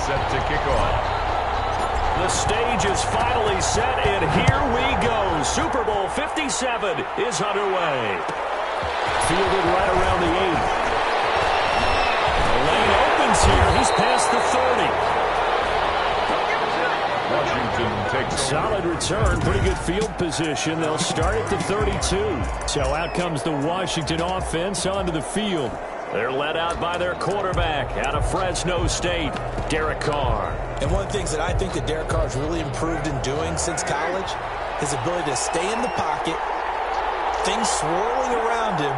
set to kick off. The stage is finally set, and here we go. Super Bowl 57 is underway. Fielded right around the 8. The lane opens here. He's past the 30. Washington takes solid return, pretty good field position. They'll start at the 32. So out comes the Washington offense onto the field. They're led out by their quarterback out of Fresno State, Derek Carr. And one of the things that I think that Derek Carr has really improved in doing since college, his ability to stay in the pocket, things swirling around him,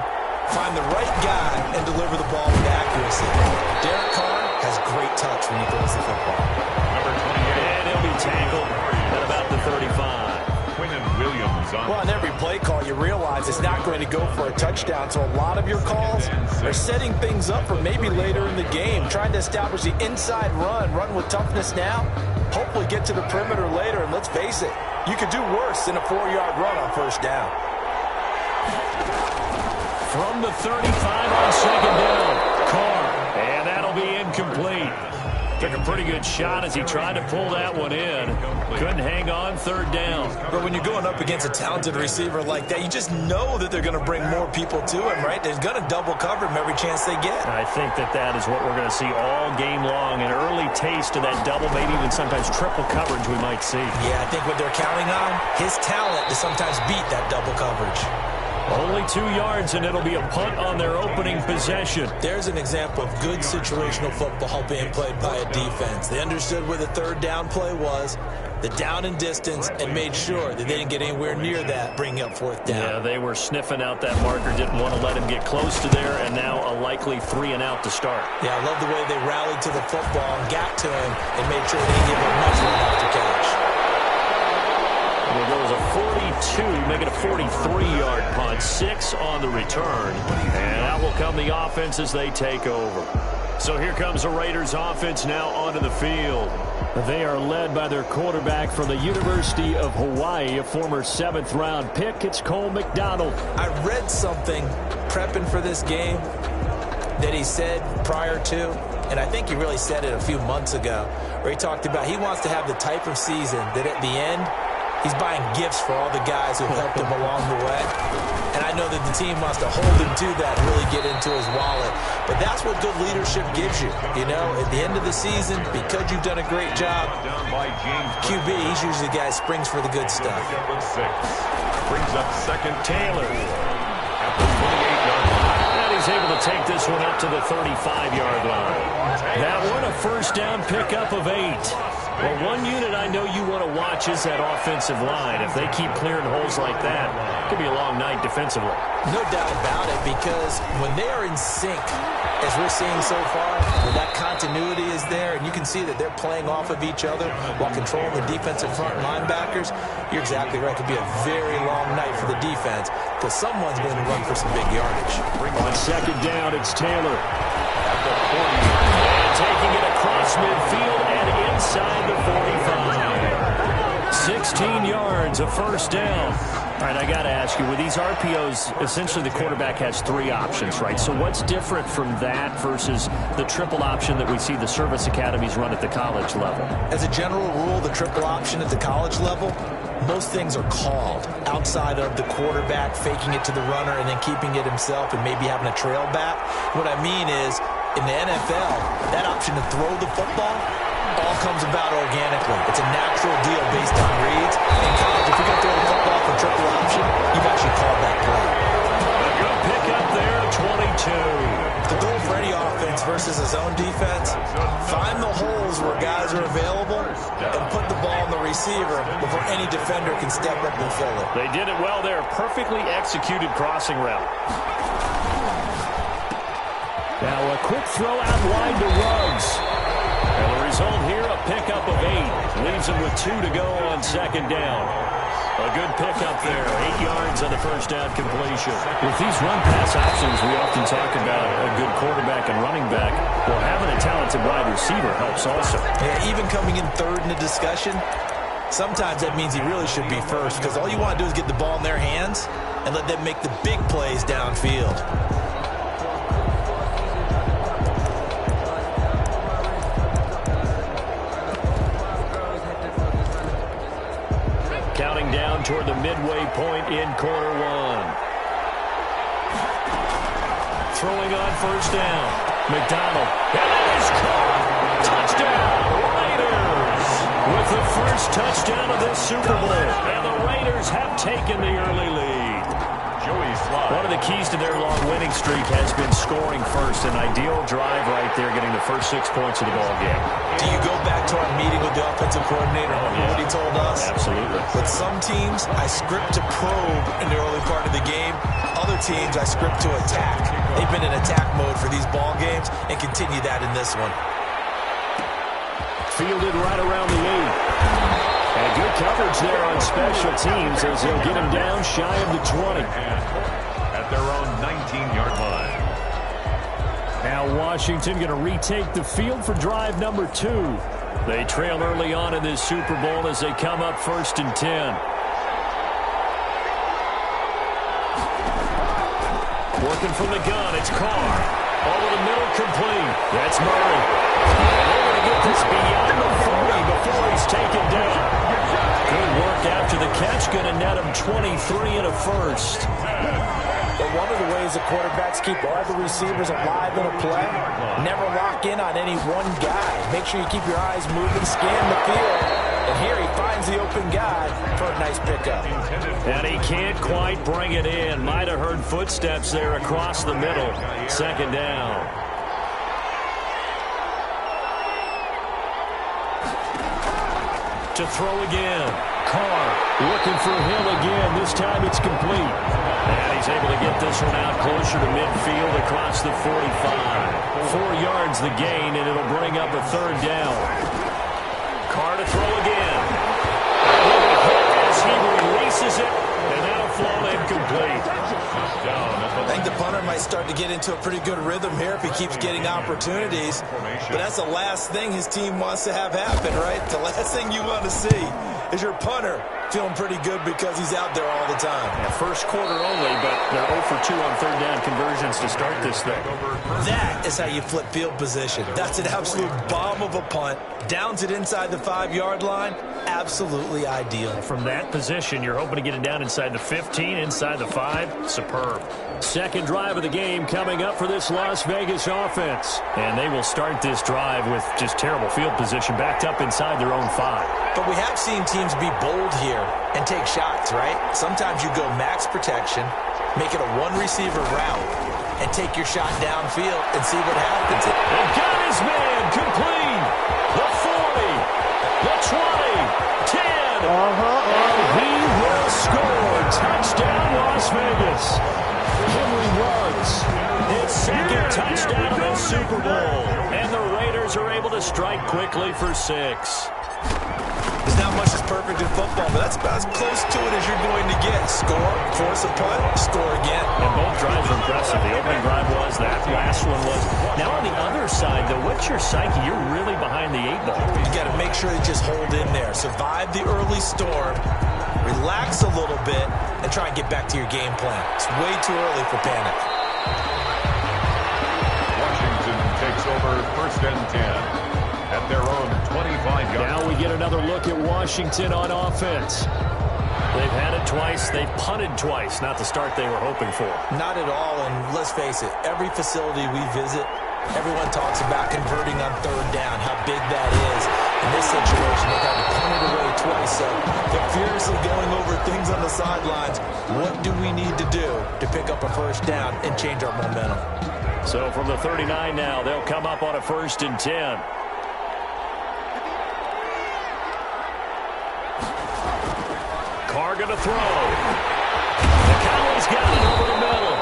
find the right guy, and deliver the ball with accuracy. Derek Carr has great touch when he throws the football. number 28. And he'll be tackled at about the 35. Williams on. Well, on every play call, you realize it's not going to go for a touchdown. So a lot of your calls are setting things up for maybe later in the game, trying to establish the inside run with toughness now, hopefully get to the perimeter later. And let's face it, you could do worse than a 4-yard run on first down. From the 35 on second down, Carr, and that'll be incomplete. Took a pretty good shot as he tried to pull that one in. Couldn't hang on third down. But when you're going up against a talented receiver like that, you just know that they're going to bring more people to him, right? They're going to double cover him every chance they get. I think that is what we're going to see all game long. An early taste of that double, maybe even sometimes triple coverage we might see. Yeah, I think what they're counting on, his talent to sometimes beat that double coverage. Only 2 yards, and it'll be a punt on their opening possession. There's an example of good situational football being played by a defense. They understood where the third down play was, the down and distance, and made sure that they didn't get anywhere near that, bringing up fourth down. Yeah, they were sniffing out that marker, didn't want to let him get close to there, and now a likely 3 and out to start. Yeah, I love the way they rallied to the football and got to him and made sure they didn't give him much run after catch. Well, there was a 42, make it a 43-yard punt, 6 on the return. And out will come the offense as they take over. So here comes the Raiders offense now onto the field. They are led by their quarterback from the University of Hawaii, a former 7th-round pick. It's Cole McDonald. I read something prepping for this game that he said prior to, and I think he really said it a few months ago, where he talked about he wants to have the type of season that at the end, he's buying gifts for all the guys who helped him along the way. And I know that the team wants to hold him to that and really get into his wallet. But that's what good leadership gives you. You know, at the end of the season, because you've done a great job, QB, he's usually the guy who springs for the good stuff. Brings up second. Taylor. At the 28-yard line. And he's able to take this one up to the 35-yard line. That one a first down pickup of 8. Well, one unit I know you want to watch is that offensive line. If they keep clearing holes like that, it could be a long night defensively. No doubt about it, because when they are in sync, as we're seeing so far, when that continuity is there, and you can see that they're playing off of each other while controlling the defensive front linebackers, you're exactly right. It could be a very long night for the defense, because someone's going to run for some big yardage. On second down, it's Taylor. At the 40. And taking it across midfield and inside the 45. 16 yards, a first down. All right, I got to ask you, with these RPOs, essentially the quarterback has 3 options, right? So what's different from that versus the triple option that we see the service academies run at the college level? As a general rule, the triple option at the college level, most things are called outside of the quarterback faking it to the runner and then keeping it himself and maybe having a trail back. What I mean is, in the NFL, that option to throw the football all comes about organically. It's a natural deal based on reads. In college, if you're going to throw the football for triple option, you've actually called that play. A good pick up there, 22. The goal for any offense versus a zone defense, find the holes where guys are available and put the ball in the receiver before any defender can step up and fill it. They did it well there. Perfectly executed crossing route. Now a quick throw out wide to Ruggs. And the result here, a pickup of 8. Leaves him with 2 to go on second down. A good pickup there. 8 yards on the first down completion. With these run-pass options, we often talk about a good quarterback and running back. Well, having a talented wide receiver helps also. Yeah, even coming in third in the discussion, sometimes that means he really should be first, because all you want to do is get the ball in their hands and let them make the big plays downfield. toward the midway point in quarter one. Throwing on first down. McDonald. And that is caught. Touchdown, Raiders. With the first touchdown of this Super Bowl. And the Raiders have taken the early lead. One of the keys to their long winning streak has been scoring first. An ideal drive right there, getting the first 6 points of the ball game. Do you go back to our meeting with the offensive coordinator? Remember what he told us? Absolutely. With some teams, I script to probe in the early part of the game. Other teams, I script to attack. They've been in attack mode for these ball games and continue that in this one. Fielded right around the 8. And good coverage there on special teams as they'll get him down shy of the 20. At their own 19-yard line. Now Washington going to retake the field for drive number 2. They trail early on in this Super Bowl as they come up 1st and 10. Working from the gun, it's Carr. Over the middle, complete. That's Murray. They're going to get this beyond the 40 before he's taken down. Good work after the catch, going to net him 23 and a first. But one of the ways the quarterbacks keep all the receivers alive in a play, never lock in on any one guy. Make sure you keep your eyes moving, scan the field. And here he finds the open guy for a nice pickup. And he can't quite bring it in. Might have heard footsteps there across the middle. 2nd down. To throw again. Carr looking for Hill again. This time it's complete. And he's able to get this one out closer to midfield across the 45. 4 yards the gain, and it'll bring up a 3rd down. Carr to throw again. As he releases it, and that'll float incomplete. I think the punter might start to get into a pretty good rhythm here if he keeps getting opportunities. But that's the last thing his team wants to have happen, right? The last thing you want to see is your punter feeling pretty good because he's out there all the time. Yeah, first quarter only, but they're 0 for 2 on 3rd down conversions to start this thing. That is how you flip field position. That's an absolute bomb of a punt. Downs it inside the 5-yard line. Absolutely ideal. From that position, you're hoping to get it down inside the 15, inside the 5. Superb. Second drive of the game coming up for this Las Vegas offense. And they will start this drive with just terrible field position, backed up inside their own 5. But we have seen teams be bold here and take shots, right? Sometimes you go max protection, make it a one-receiver route, and take your shot downfield and see what happens. And got his man complete. The 40, the 20, 10. And he will score. Touchdown, Las Vegas. Henry Ruggs. His 2nd touchdown of the Super Bowl. And the Raiders are able to strike quickly for 6. There's not much that's perfect in football, but that's about as close to it as you're going to get. Score, force a punt, score again. And both drives were impressive. The opening drive was, that last one was. Now on the other side, though, what's your psyche? You're really behind the 8 ball. You got to make sure you just hold in there. Survive the early storm, relax a little bit, and try and get back to your game plan. It's way too early for panic. Washington takes over 1st and 10. At their own 25-yard. Now we get another look at Washington on offense. They've had it twice. They've punted twice. Not the start they were hoping for. Not at all, and let's face it, every facility we visit, everyone talks about converting on 3rd down, how big that is. In this situation, they've had to punt it away twice, so they're furiously going over things on the sidelines. What do we need to do to pick up a 1st down and change our momentum? So from the 39 now, they'll come up on a 1st and 10. Carr going to throw. The Cowboys got it over the middle.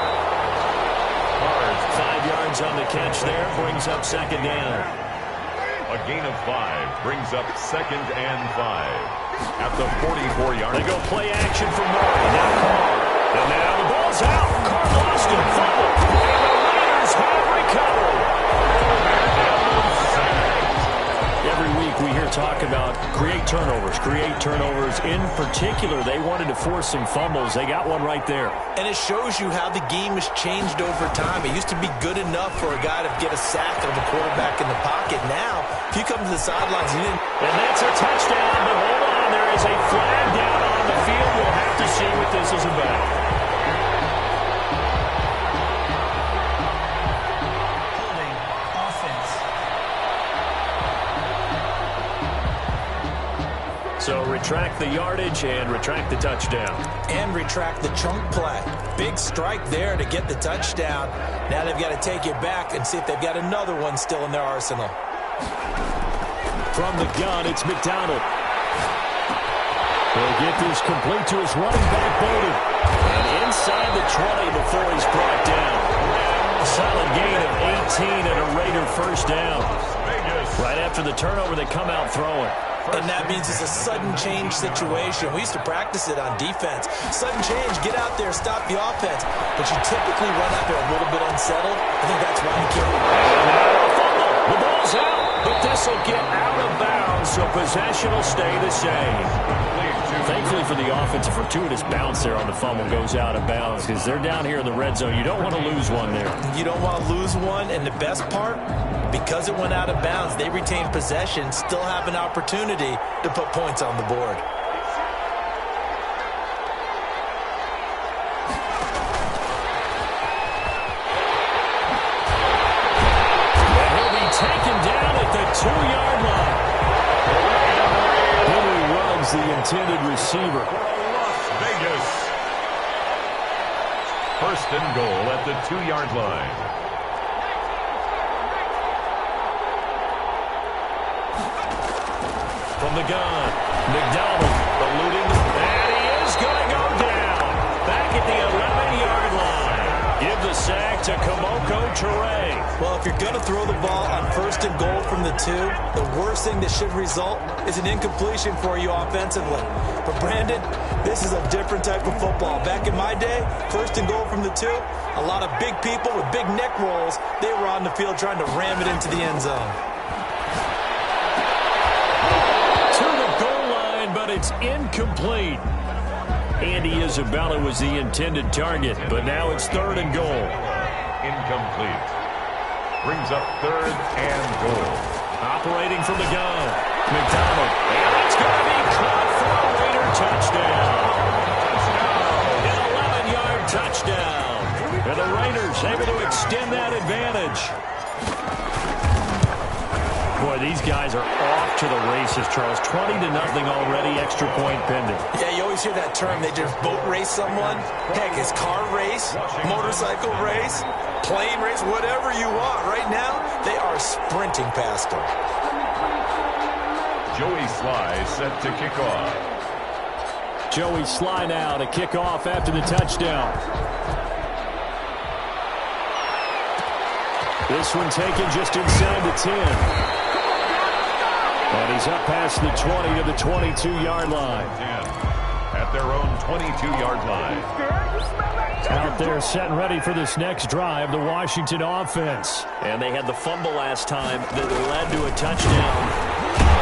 Hard. 5 yards on the catch there. Brings up 2nd down. A gain of 5 brings up 2nd and 5. At the 44-yard. They go play action for Murray. Now Carr. And now the ball's out. Carr lost it. Fumble. And the Raiders have recovered. Every week we hear talk about create turnovers. In particular, they wanted to force some fumbles. They got one right there. And it shows you how the game has changed over time. It used to be good enough for a guy to get a sack of a quarterback in the pocket. Now, if you come to the sidelines, you didn't. And that's a touchdown, but hold on. There is a flag down on the field. We'll have to see what this is about. So retract the yardage and retract the touchdown. And retract the chunk play. Big strike there to get the touchdown. Now they've got to take it back and see if they've got another one still in their arsenal. From the gun, it's McDonald. He'll get this complete to his running back, Bowden. And inside the 20 before he's brought down. A solid gain of 18 and a Raider first down. Right after the turnover, they come out throwing. And that means it's a sudden change situation. We used to practice it on defense. Sudden change, get out there, stop the offense. But you typically run out there a little bit unsettled. I think that's why he can't. The ball's out, but this will get out of bounds, so possession will stay the same. Thankfully for the offense, a fortuitous bounce there on the fumble goes out of bounds because they're down here in the red zone. You don't want to lose one there. You don't want to lose one, and the best part, because it went out of bounds, they retain possession, still have an opportunity to put points on the board. And he'll be taken down at the 2-yard line. Henry runs the intended receiver. Las Vegas. First and goal at the 2-yard line. From the gun, McDonald eluding, and he is going to go down. Back at the 11-yard line. Give the sack to Kamoko Toure. Well, if you're going to throw the ball on first and goal from the 2, the worst thing that should result is an incompletion for you offensively. But, Brandon, this is a different type of football. Back in my day, first and goal from the 2, a lot of big people with big neck rolls, they were on the field trying to ram it into the end zone. But it's incomplete. Andy Isabella was the intended target, but now it's third and goal. Incomplete. Brings up third and goal. Operating from the gun, McDonald. And it's going to be caught for a Raider touchdown. An 11-yard touchdown. And the Raiders able to extend that advantage. Boy, these guys are off to the races, Charles. 20-0 already, extra point pending. Yeah, you always hear that term. They just boat race someone. Heck, it's car race, motorcycle race, plane race, whatever you want. Right now, they are sprinting past them. Joey Sly set to kick off. Joey Sly now to kick off after the touchdown. This one taken just inside the 10. And he's up past the 20 to the 22-yard line. At their own 22-yard line. Out there set and ready for this next drive, the Washington offense. And they had the fumble last time that led to a touchdown.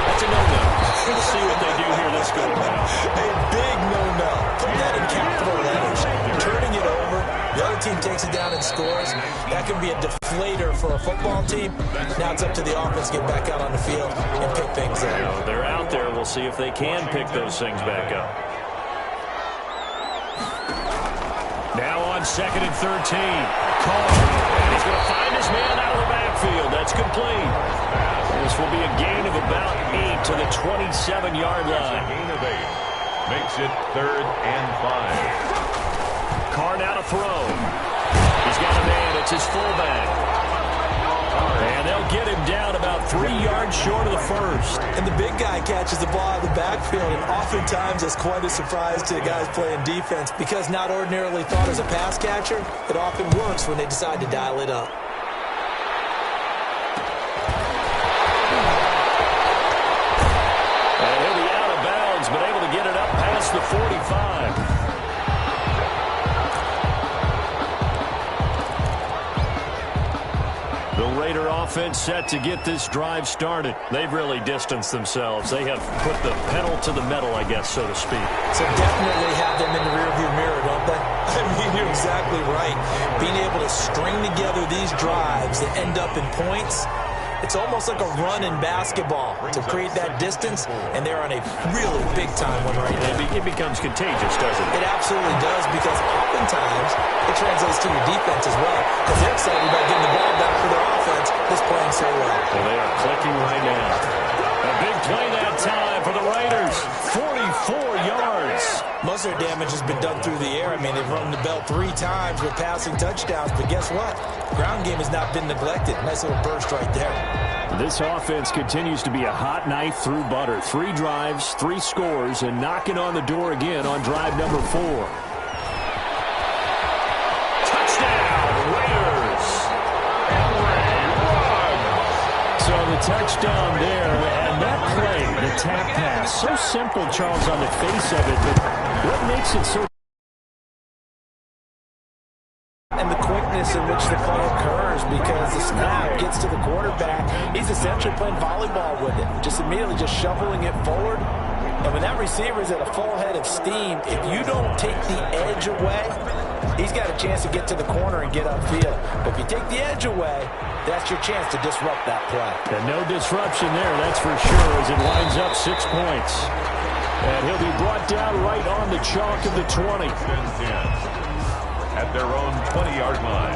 That's a no-no. We'll see what they do here this go around. A big no-no. Put that in capital letters. Turning it over. The other team takes it down and scores. That can be a deflator for a football team. Now it's up to the offense to get back out on the field and pick things up. They're out there. We'll see if they can pick those things back up. Now on 2nd and 13. Carr. And he's going to find his man out of the backfield. That's complete. This will be a gain of about 8 to the 27-yard line. Gain of 8. Makes it 3rd and 5. Carr now to throw. He's got a man. It's his fullback. And they'll get him down about 3 yards short of the first. And the big guy catches the ball out of the backfield, and oftentimes it's quite a surprise to the guys playing defense because not ordinarily thought as a pass catcher, it often works when they decide to dial it up. And he'll be out of bounds, but able to get it up past the 45. The Raider their offense set to get this drive started. They've really distanced themselves. They have put the pedal to the metal, I guess, so to speak. So definitely have them in the rearview mirror, don't they? I mean, you're exactly right. Being able to string together these drives that end up in points, it's almost like a run in basketball to create that distance, and they're on a really big-time one right now. It becomes contagious, doesn't it? It absolutely does, because oftentimes it translates to your defense as well, because they're excited about getting the ball back for their offense that's playing so well. Well, they are clicking right now. A big play that time for the Raiders. 44 yards. Most of their damage has been done through the air. I mean, they've rung the bell 3 times with passing touchdowns, but guess what? Ground game has not been neglected. Nice little burst right there. This offense continues to be a hot knife through butter. 3 drives, 3 scores, and knocking on the door again on drive number 4. Touchdown, Raiders! So the touchdown there, and that play, the tap pass, so simple, Charles, on the face of it, but what makes it so... And the quickness in which the play occurs, because the snap gets to the quarterback. He's essentially playing volleyball with it, just immediately just shoveling it forward. And when that receiver is at a full head of steam, if you don't take the edge away, he's got a chance to get to the corner and get upfield. But if you take the edge away, that's your chance to disrupt that play. And no disruption there, that's for sure, as it lines up 6 points. And he'll be brought down right on the chalk of the 20. At their own 20-yard line.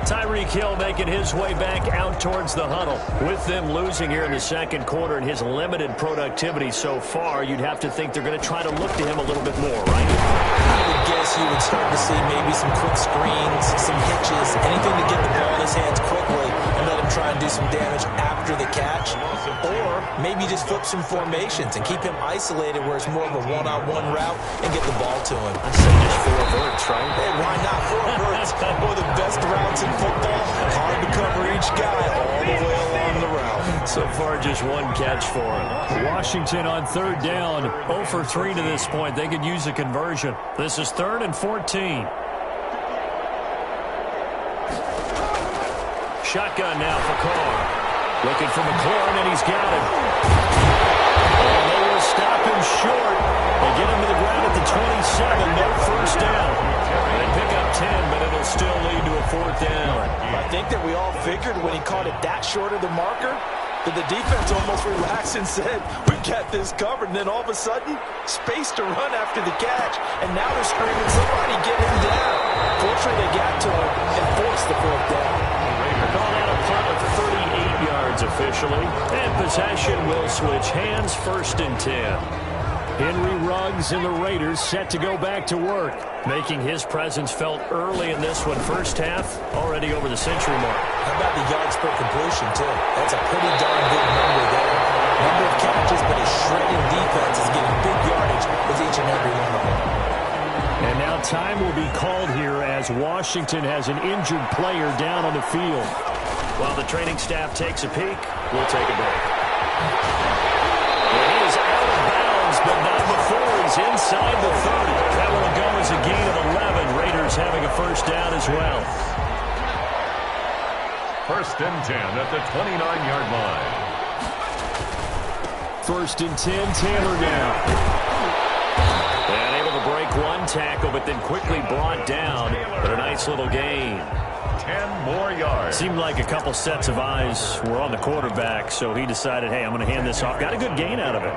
Tyreek Hill making his way back out towards the huddle. With them losing here in the second quarter and his limited productivity so far, you'd have to think they're going to try to look to him a little bit more, right? I would guess you would start to see maybe some quick screens, some hitches, anything to get the ball in his hands quickly and let him try and do some damage after the catch. Or maybe just flip some formations and keep him isolated where it's more of a one-on-one route and get the ball to him. I'd say just 4 verts, right? Hey, why not 4 verts? One of the best routes in football. Hard to cover each guy all the way along the route. So far, just 1 catch for him. Washington on 3rd down, 0 for 3 to this point. They could use a conversion. This is 3rd and 14. Shotgun now for Carr. Looking for McLaurin, and he's got him. And they will stop him short. They get him to the ground at the 27. No first down. They pick up 10, but it'll still lead to a 4th down. I think that we all figured when he caught it that short of the marker that the defense almost relaxed and said, we've got this covered. And then all of a sudden, space to run after the catch. And now they're screaming, somebody get him down. Fortunately, they got to him and forced the 4th down. Call that a punt of 38 yards officially. And possession will switch hands, 1st and 10. Henry Ruggs and the Raiders set to go back to work, making his presence felt early in this one. First half, already over the century mark. How about the yards per completion, too? That's a pretty darn good number there. Number of catches, but his shredding defense is getting big yardage with each and every one of them. And now time will be called here as Washington has an injured player down on the field. While the training staff takes a peek, we'll take a break. He is out of bounds, but not before he's inside the 30. That will go as a gain of 11. Raiders having a first down as well. 1st and 10 at the 29-yard line. 1st and 10, Taylor now. And able to break 1 tackle, but then quickly brought down. But a nice little gain. 10 more yards. Seemed like a couple sets of eyes were on the quarterback, so he decided, hey, I'm going to hand this off. Got a good gain out of it.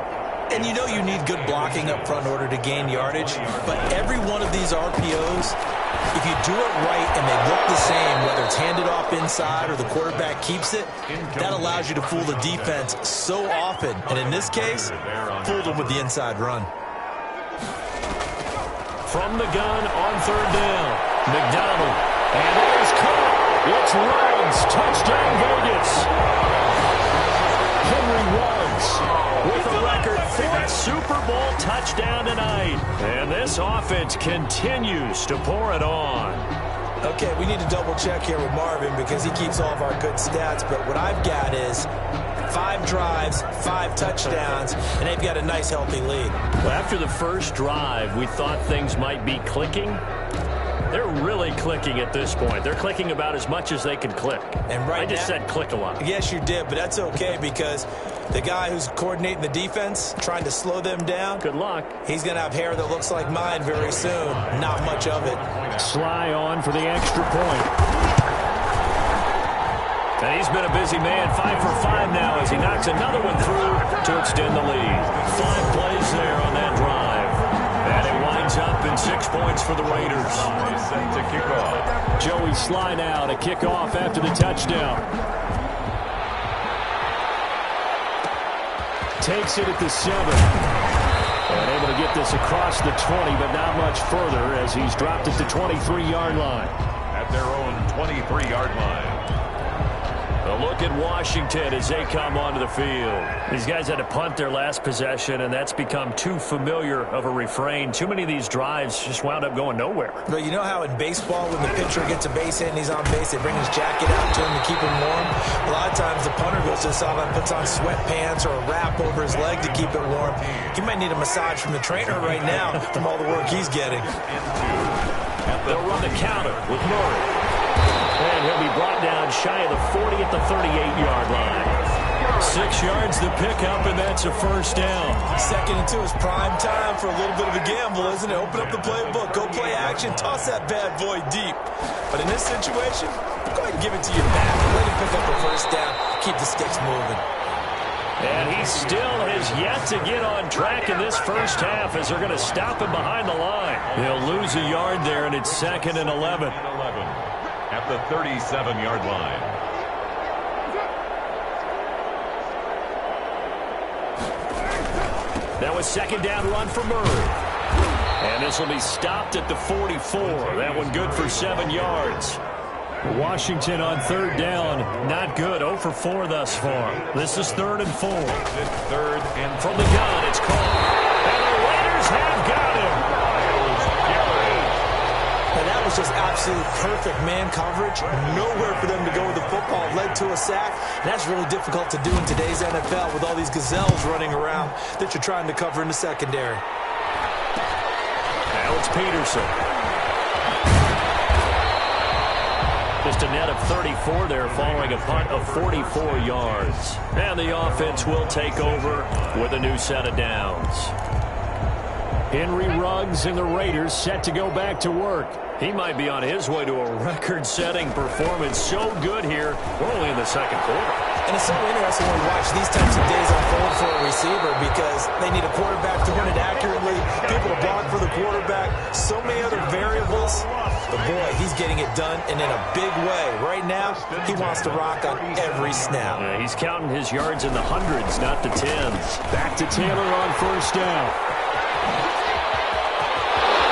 And you know you need good blocking up front in order to gain yardage, but every one of these RPOs, if you do it right and they look the same, whether it's handed off inside or the quarterback keeps it, that allows you to fool the defense so often. And in this case, fooled them with the inside run. From the gun on 3rd down, McDonald. And there's caught. It's Ruggs. Touchdown, Vegas. Henry Ruggs with a record 4th Super Bowl touchdown tonight. And this offense continues to pour it on. Okay, we need to double check here with Marvin because he keeps all of our good stats. But what I've got is 5 drives, 5 touchdowns, and they've got a nice, healthy lead. Well, after the first drive, we thought things might be clicking. They're really clicking at this point. They're clicking about as much as they can click. And I just said click a lot. Yes, you did, but that's okay because the guy who's coordinating the defense, trying to slow them down. Good luck. He's going to have hair that looks like mine very soon. Not much of it. Sly on for the extra point. And he's been a busy man, 5 for 5 now as he knocks another one through to extend the lead. 5 plays there on that drive. And it winds up in 6 points for the Raiders. Set to kick off. Joey Sly now to kick off after the touchdown. Takes it at the 7. And able to get this across the 20, but not much further as he's dropped at the 23-yard line. At their own 23-yard line. A look at Washington as they come onto the field. These guys had to punt their last possession, and that's become too familiar of a refrain. Too many of these drives just wound up going nowhere. But you know how in baseball, when the pitcher gets a base hit and he's on base, they bring his jacket out to him to keep him warm? A lot of times the punter goes to the sideline, puts on sweatpants or a wrap over his leg to keep it warm. He might need a massage from the trainer right now from all the work he's getting. They'll run the counter with Murray. And he'll be brought down shy of the 40 at the 38-yard line. 6 yards the pickup, and that's a first down. 2nd and 2 is prime time for a little bit of a gamble, isn't it? Open up the playbook, go play action, toss that bad boy deep. But in this situation, go ahead and give it to your back. Let him pick up the first down, keep the sticks moving. And he still has yet to get on track in this first half as they're going to stop him behind the line. They'll lose a yard there, and it's 2nd and 11. At the 37-yard line. That was 2nd down run for Murray. And this will be stopped at the 44. That one good for 7 yards. Washington on 3rd down. Not good. 0 for 4 thus far. This is 3rd and 4. It's 3rd and from the gun. It's caught. And the Raiders have got him. And that was just absolute perfect man coverage. Nowhere for them to go with the football. Led to a sack. And that's really difficult to do in today's NFL with all these gazelles running around that you're trying to cover in the secondary. Now it's Peterson. Just a net of 34 there following a punt of 44 yards. And the offense will take over with a new set of downs. Henry Ruggs and the Raiders set to go back to work. He might be on his way to a record-setting performance. So good here. We're only in the 2nd quarter. And it's so interesting when you watch these types of days unfold for a receiver because they need a quarterback to run it accurately, people to block for the quarterback, so many other variables. But boy, he's getting it done and in a big way. Right now, he wants to rock on every snap. Yeah, he's counting his yards in the hundreds, not the tens. Back to Taylor on 1st down.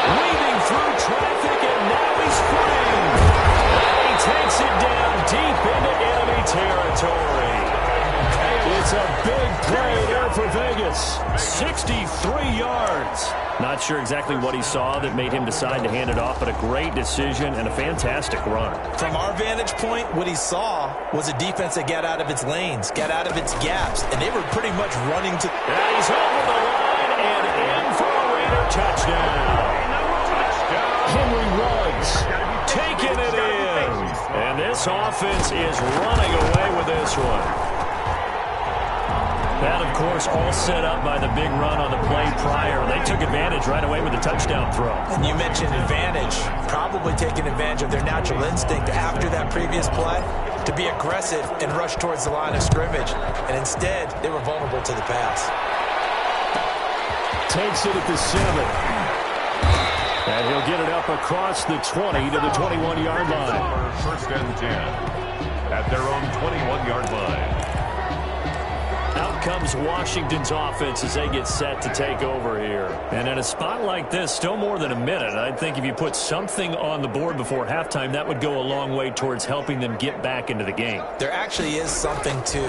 Weaving through traffic, and now he's free. And he takes it down deep into enemy territory. It's a big play there for Vegas. 63 yards. Not sure exactly what he saw that made him decide to hand it off, but a great decision and a fantastic run. From our vantage point, what he saw was a defense that got out of its lanes, got out of its gaps, and they were pretty much running to... And he's over the line and in for a Raider touchdown. Henry Ruggs taking it in. And this offense is running away with this one. That, of course, all set up by the big run on the play prior. They took advantage right away with the touchdown throw. And you mentioned advantage, probably taking advantage of their natural instinct after that previous play to be aggressive and rush towards the line of scrimmage. And instead, they were vulnerable to the pass. Takes it at the 7. And he'll get it up across the 20 to the 21-yard line. 1st and 10 at their own 21-yard line. Out comes Washington's offense as they get set to take over here. And in a spot like this, still more than a minute, I think if you put something on the board before halftime, that would go a long way towards helping them get back into the game. There actually is something to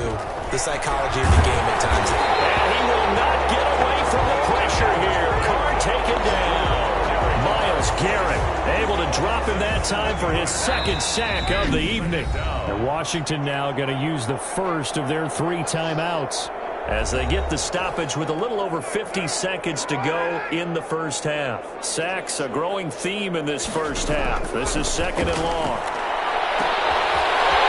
the psychology of the game at times. And he will not get away from the pressure here. Carr taken down. Myles Garrett able to drop him that time for his 2nd sack of the evening. And Washington now going to use the first of their 3 timeouts. as they get the stoppage with a little over 50 seconds to go in the first half. Sacks, a growing theme in this first half. This is 2nd and long.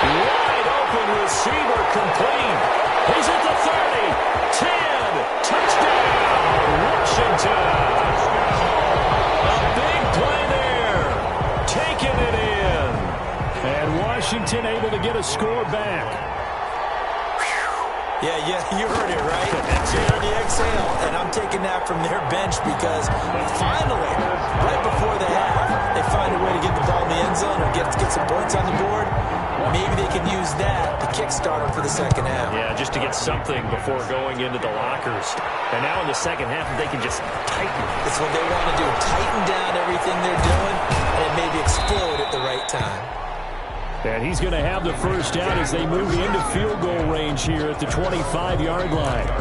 Wide open receiver complete. He's at the 30, 10, touchdown, Washington. A big play there, taking it in. And Washington able to get a score back. Yeah, you heard it, right? You heard the exhale, and I'm taking that from their bench because finally, right before the half, they find a way to get the ball in the end zone or get some points on the board. Maybe they can use that to kickstart them for the second half. Yeah, just to get something before going into the lockers. And now in the second half, they can just tighten. That's what they want to do, tighten down everything they're doing and maybe explode at the right time. And he's going to have the first down as they move into field goal range here at the 25-yard line.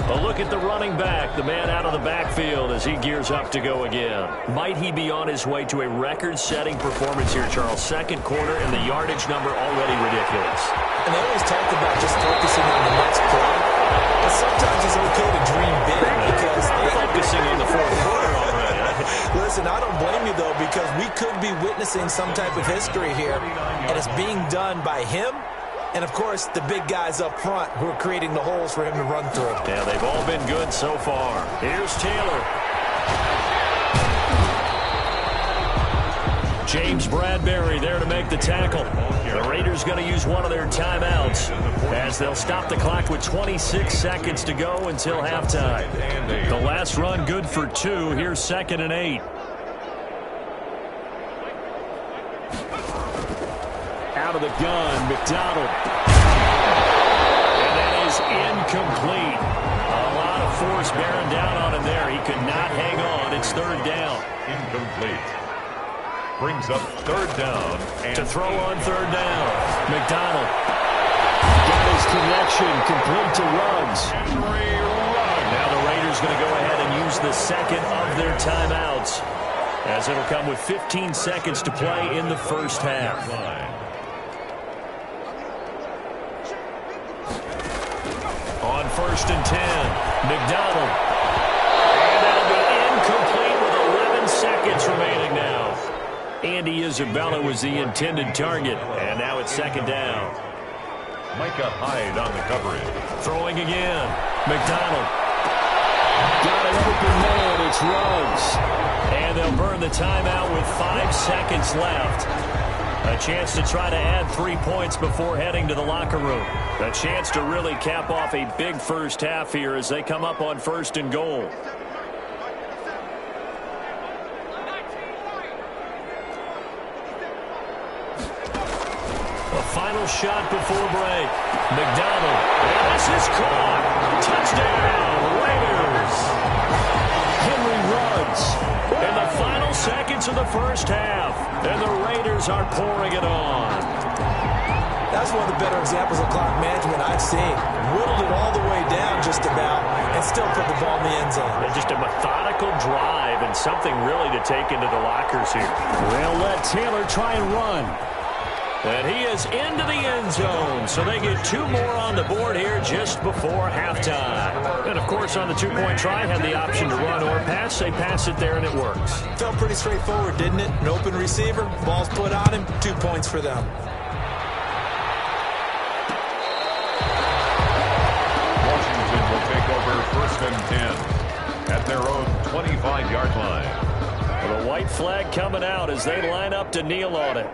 A look at the running back, the man out of the backfield as he gears up to go again. Might he be on his way to a record-setting performance here, Charles? Second quarter and the yardage number already ridiculous. And they always talk about just focusing on the next play. But sometimes it's okay to dream big because they're focusing on the fourth quarter already. Listen, I don't blame you, though, because we could be witnessing some type of history here, and it's being done by him and, of course, the big guys up front who are creating the holes for him to run through. Yeah, they've all been good so far. Here's Taylor. James Bradbury there to make the tackle. The Raiders going to use one of their timeouts as they'll stop the clock with 26 seconds to go until halftime. The last run good for 2. Here's 2nd and 8. Out of the gun, McDonald. And that is incomplete. A lot of force bearing down on him there. He could not hang on. It's 3rd down. Incomplete. Brings up 3rd down. And to throw on 3rd down. McDonald. Got his connection complete to Ruggs. Now the Raiders going to go ahead and use the second of their timeouts as it'll come with 15 seconds to play in the first half. On 1st and 10, McDonald. And that'll be incomplete with 11 seconds remaining now. Andy Isabella was the intended target, and now it's 2nd down. Micah Hyde on the coverage. Throwing again. McDonald. Got an open man. It's Ruggs. And they'll burn the timeout with 5 seconds left. A chance to try to add 3 points before heading to the locker room. A chance to really cap off a big first half here as they come up on 1st and goal. A final shot before break. McDonald. And this is caught. Touchdown, Raiders. Henry Ruggs. In the final seconds of the first half. And the Raiders are pouring it on. That's one of the better examples of clock management I've seen. Whittled it all the way down just about and still put the ball in the end zone. And just a methodical drive and something really to take into the lockers here. They'll let Taylor try and run. And he is into the end zone, so they get 2 more on the board here just before halftime. And, of course, on the 2-point try, had the option to run or pass. They pass it there, and it works. Felt pretty straightforward, didn't it? An open receiver, ball's put on him, 2 points for them. Washington will take over 1st and 10 at their own 25-yard line. Well, the white flag coming out as they line up to kneel on it.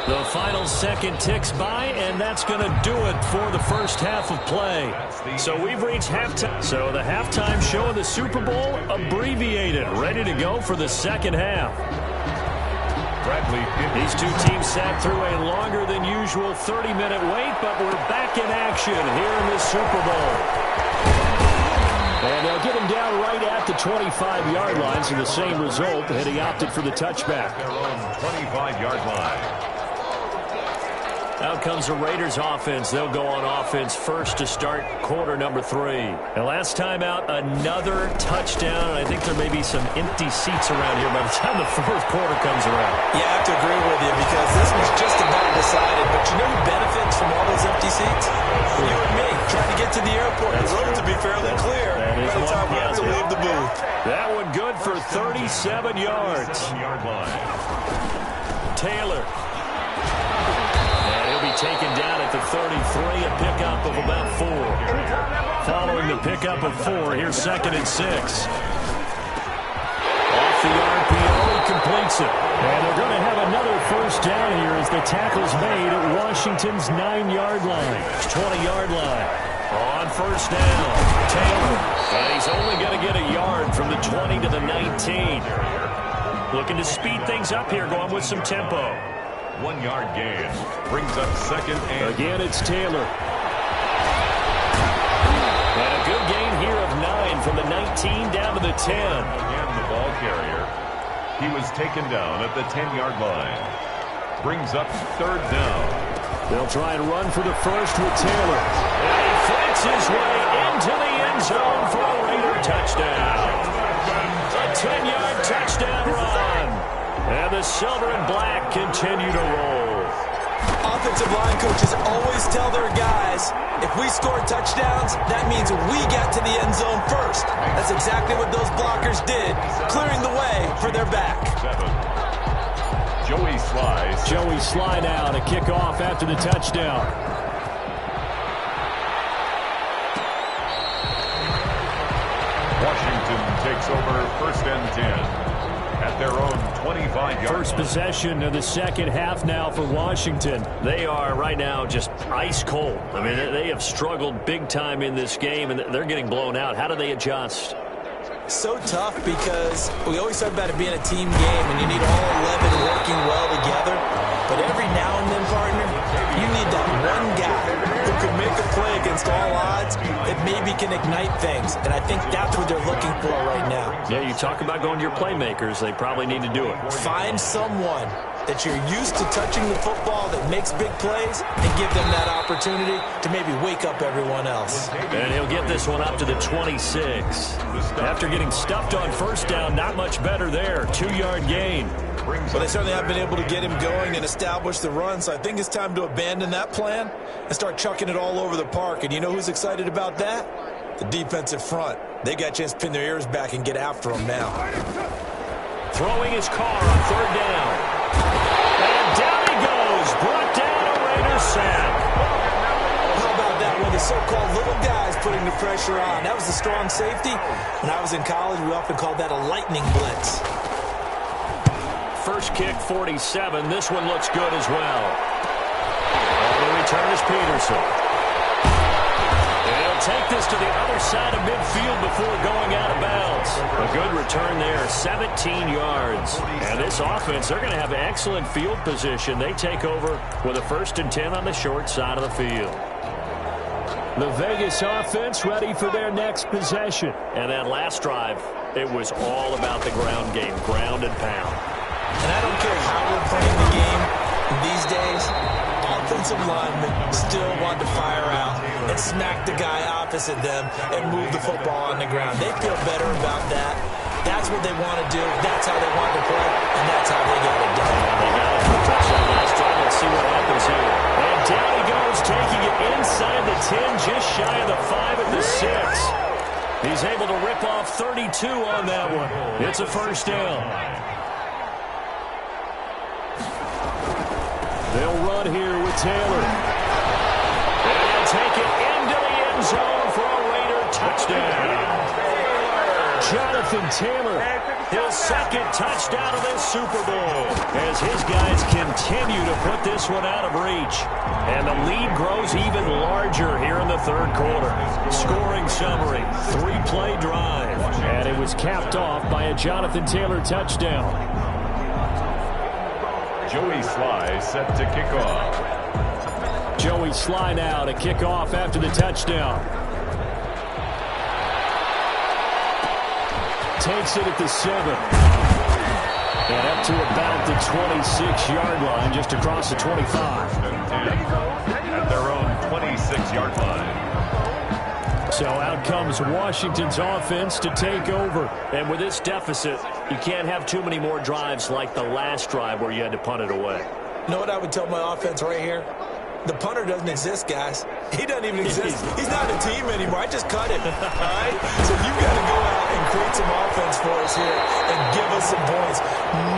The final second ticks by, and that's going to do it for the first half of play. So we've reached halftime. So the halftime show of the Super Bowl abbreviated, ready to go for the second half. These 2 teams sat through a longer than usual 30-minute wait, but we're back in action here in the Super Bowl. And they'll get him down right at the 25-yard line, so the same result, and he opted for the touchback. Their own 25-yard line. Out comes the Raiders offense. They'll go on offense first to start quarter number 3. And last time out, another touchdown. And I think there may be some empty seats around here by the time the fourth quarter comes around. Yeah, I have to agree with you because this was just about decided. But you know who benefits from all those empty seats? You and me, trying to get to the airport. The road to be fairly clear by the time we have to leave the booth. That one good for 37 yards. 7-yard line. Taylor. Taken down at the 33, a pickup of about 4. Following the pickup of 4, here's 2nd and 6. Off the RPO, he completes it. And they're going to have another first down here as the tackle's made at Washington's 9-yard line. 20-yard line. On first down, Taylor. And he's only going to get a yard from the 20 to the 19. Looking to speed things up here, going with some tempo. 1-yard gain. Brings up 2nd and... Again, it's Taylor. And a good gain here of 9 from the 19 down to the 10. Again, the ball carrier. He was taken down at the 10-yard line. Brings up 3rd down. They'll try and run for the first with Taylor. And he flicks his way into the end zone for a Raider touchdown. A 10-yard touchdown run. And the silver and black continue to roll. Offensive line coaches always tell their guys, if we score touchdowns, that means we get to the end zone first. That's exactly what those blockers did, clearing the way for their back. 7. Joey Sly. Joey Sly now to kick off after the touchdown. Washington takes over 1st and 10. At their own 25-yard First possession of the second half now for Washington. They are right now just ice cold. I mean, they have struggled big time in this game, and they're getting blown out. How do they adjust? So tough because we always talk about it being a team game, and you need all 11 working well together. But every now and then, partner, you need that one guy who can make a play against all odds that maybe can ignite things. And I think that's what they're looking for right now. Yeah, you talk about going to your playmakers. They probably need to do it. Find someone that you're used to touching the football that makes big plays and give them that opportunity to maybe wake up everyone else. And he'll get this one up to the 26. After getting stuffed on first down, not much better there. 2-yard gain. Well, they certainly have been able to get him going and establish the run, so I think it's time to abandon that plan and start chucking it all over the park. And you know who's excited about that? The defensive front. They got a chance to pin their ears back and get after him now. Throwing his car on 3rd down. And down he goes. Brought down a Raiders sack. How about that one? The so-called little guys putting the pressure on. That was the strong safety. When I was in college, we often called that a lightning blitz. First kick, 47. This one looks good as well. On the return is Peterson. And he'll take this to the other side of midfield before going out of bounds. A good return there, 17 yards. And this offense, they're going to have excellent field position. They take over with a 1st and 10 on the short side of the field. The Vegas offense ready for their next possession. And that last drive, it was all about the ground game, ground and pound. And I don't care how we're playing the game these days, offensive linemen still want to fire out and smack the guy opposite them and move the football on the ground. They feel better about that. That's what they want to do. That's how they want to play, and that's how they got it done. They got it. Touchdown last drive. Let's see what happens here. And down he goes, taking it inside the 10, just shy of the 5 at the 6. He's able to rip off 32 on that one. It's a first down. They'll run here with Taylor. And they'll take it into the end zone for a Raider touchdown. Jonathan Taylor, his 2nd touchdown of this Super Bowl, as his guys continue to put this one out of reach. And the lead grows even larger here in the 3rd quarter. Scoring summary, 3-play drive. And it was capped off by a Jonathan Taylor touchdown. Joey Sly set to kick off. Joey Sly now to kick off after the touchdown. Takes it at the 7. And up to about the 26-yard line, just across the 25. At their own 26-yard line. So out comes Washington's offense to take over. And with this deficit, you can't have too many more drives like the last drive where you had to punt it away. You know what I would tell my offense right here? The punter doesn't exist, guys. He doesn't even exist. He's not a team anymore. I just cut him. All right? So you've got to go out and create some offense for us here and give us some points.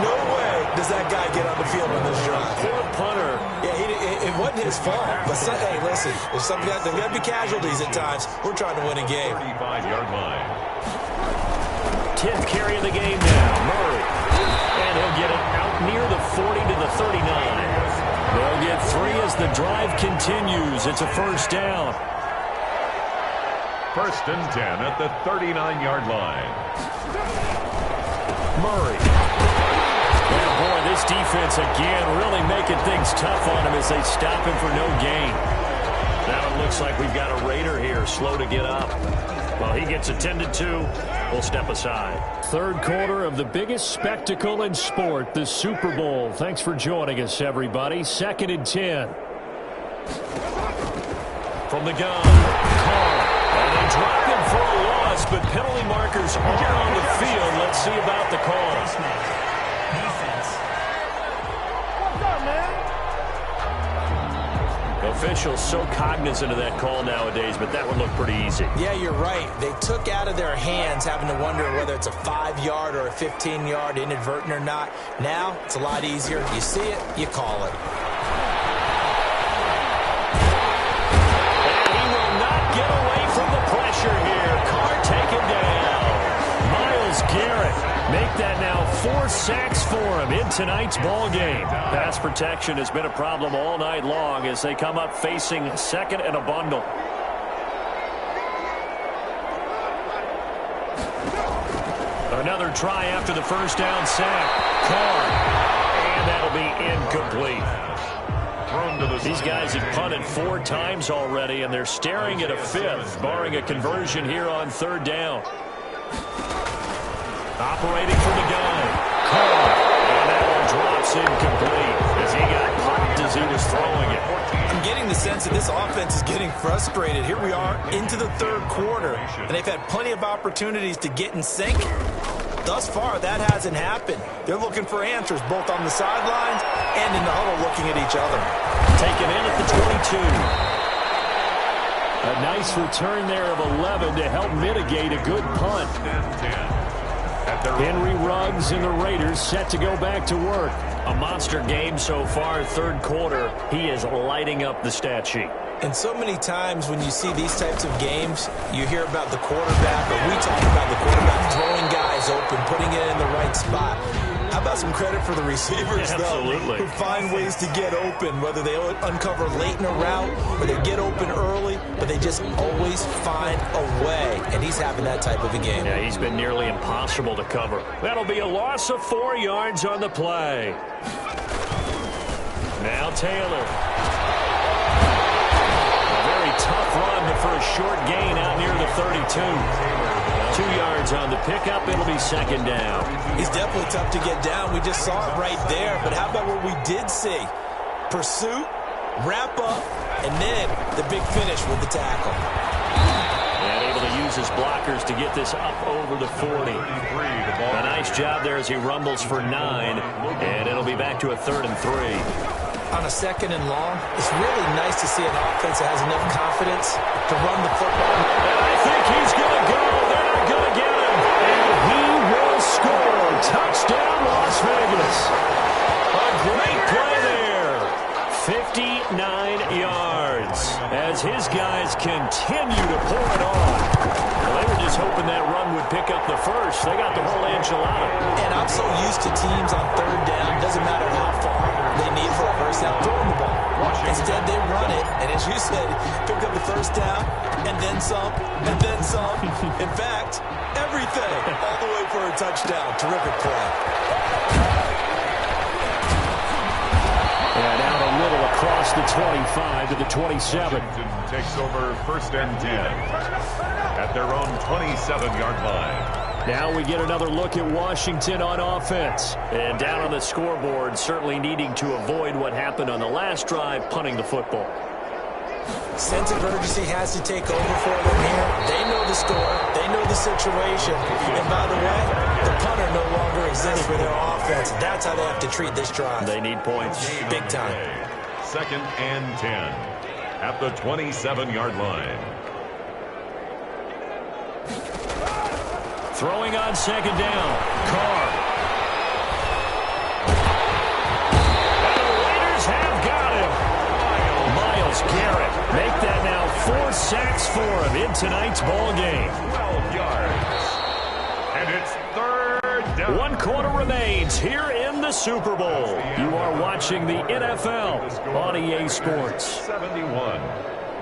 No way does that guy get on the field on this drive. Poor punter. Yeah, it wasn't his fault. But, hey, listen, there's got to be casualties at times. We're trying to win a game. 35-yard line. 10th carry of the game now. Murray. And he'll get it out near the 40 to the 39. They'll get 3 as the drive continues. It's a first down. First and 10 at the 39-yard line. Murray. And boy, this defense again really making things tough on him as they stop him for no gain. Now it looks like we've got a Raider here, slow to get up. Well, he gets attended to. We'll step aside. Third quarter of the biggest spectacle in sport, the Super Bowl. Thanks for joining us, everybody. 2nd and 10. From the gun, Carr. And they drop him for a loss, but penalty markers are on the field. Let's see about the call. Officials so cognizant of that call nowadays, but that would look pretty easy. Yeah, you're right. They took out of their hands having to wonder whether it's a 5-yard or a 15-yard, inadvertent or not. Now, it's a lot easier. You see it, you call it. And he will not get away from the pressure here. Carr taken down. Myles Garrett make that now 4 sacks for him in tonight's ball game. Pass protection has been a problem all night long as they come up facing second and a bundle. Another try after the first down sack. Carr. And that'll be incomplete. These guys have punted 4 times already, and they're staring at a 5th, barring a conversion here on 3rd down. Operating from the gun. Carr. And that one drops incomplete as he got popped as he was throwing it. I'm getting the sense that this offense is getting frustrated. Here we are into the 3rd quarter, and they've had plenty of opportunities to get in sync. Thus far, that hasn't happened. They're looking for answers both on the sidelines and in the huddle looking at each other. Taken in at the 22. A nice return there of 11 to help mitigate a good punt. Henry Ruggs and the Raiders set to go back to work. A monster game so far, 3rd quarter. He is lighting up the stat sheet. And so many times when you see these types of games, you hear about the quarterback, or we talk about the quarterback throwing guys open, putting it in the right spot. How about some credit for the receivers, though, who find ways to get open, whether they uncover late in a route or they get open early, but they just always find a way, and he's having that type of a game. Yeah, he's been nearly impossible to cover. That'll be a loss of 4 yards on the play. Now Taylor. A very tough run for a short gain out near the 32. 2 yards on the pickup. It'll be 2nd down. He's definitely tough to get down. We just saw it right there. But how about what we did see? Pursuit, wrap up, and then the big finish with the tackle. And able to use his blockers to get this up over the 40. A nice job there as he rumbles for 9. And it'll be back to a 3rd and 3. On a 2nd and long, it's really nice to see an offense that has enough confidence to run the football. And I think he's going to go. They're not going to get him. And he will score. Touchdown, Las Vegas. A great play there. 59 yards as his guys continue to pour it on. Well, they were just hoping that run would pick up the first. They got the whole enchilada. And I'm so used to teams on 3rd down, doesn't matter how far they need for a first down, throwing the ball. Instead, they run it, and as you said, pick up the first down, and then some, and then some. In fact, everything, all the way for a touchdown. Terrific play. And out a little across the 25 to the 27. Takes over 1st and 10 at their own 27-yard line. Now we get another look at Washington on offense. And down on the scoreboard, certainly needing to avoid what happened on the last drive, punting the football. Sense of urgency has to take over for them here. They know the score. They know the situation. And by the way, the punter no longer exists for their offense. That's how they have to treat this drive. They need points. Big time. 2nd and 10 at the 27-yard line. Throwing on 2nd down. Carr. And the Raiders have got him. Miles Garrett. Make that now 4 sacks for him in tonight's ball game. 12 yards. And it's 3rd down. 1 quarter remains here in the Super Bowl. You are watching the NFL on EA Sports. 71.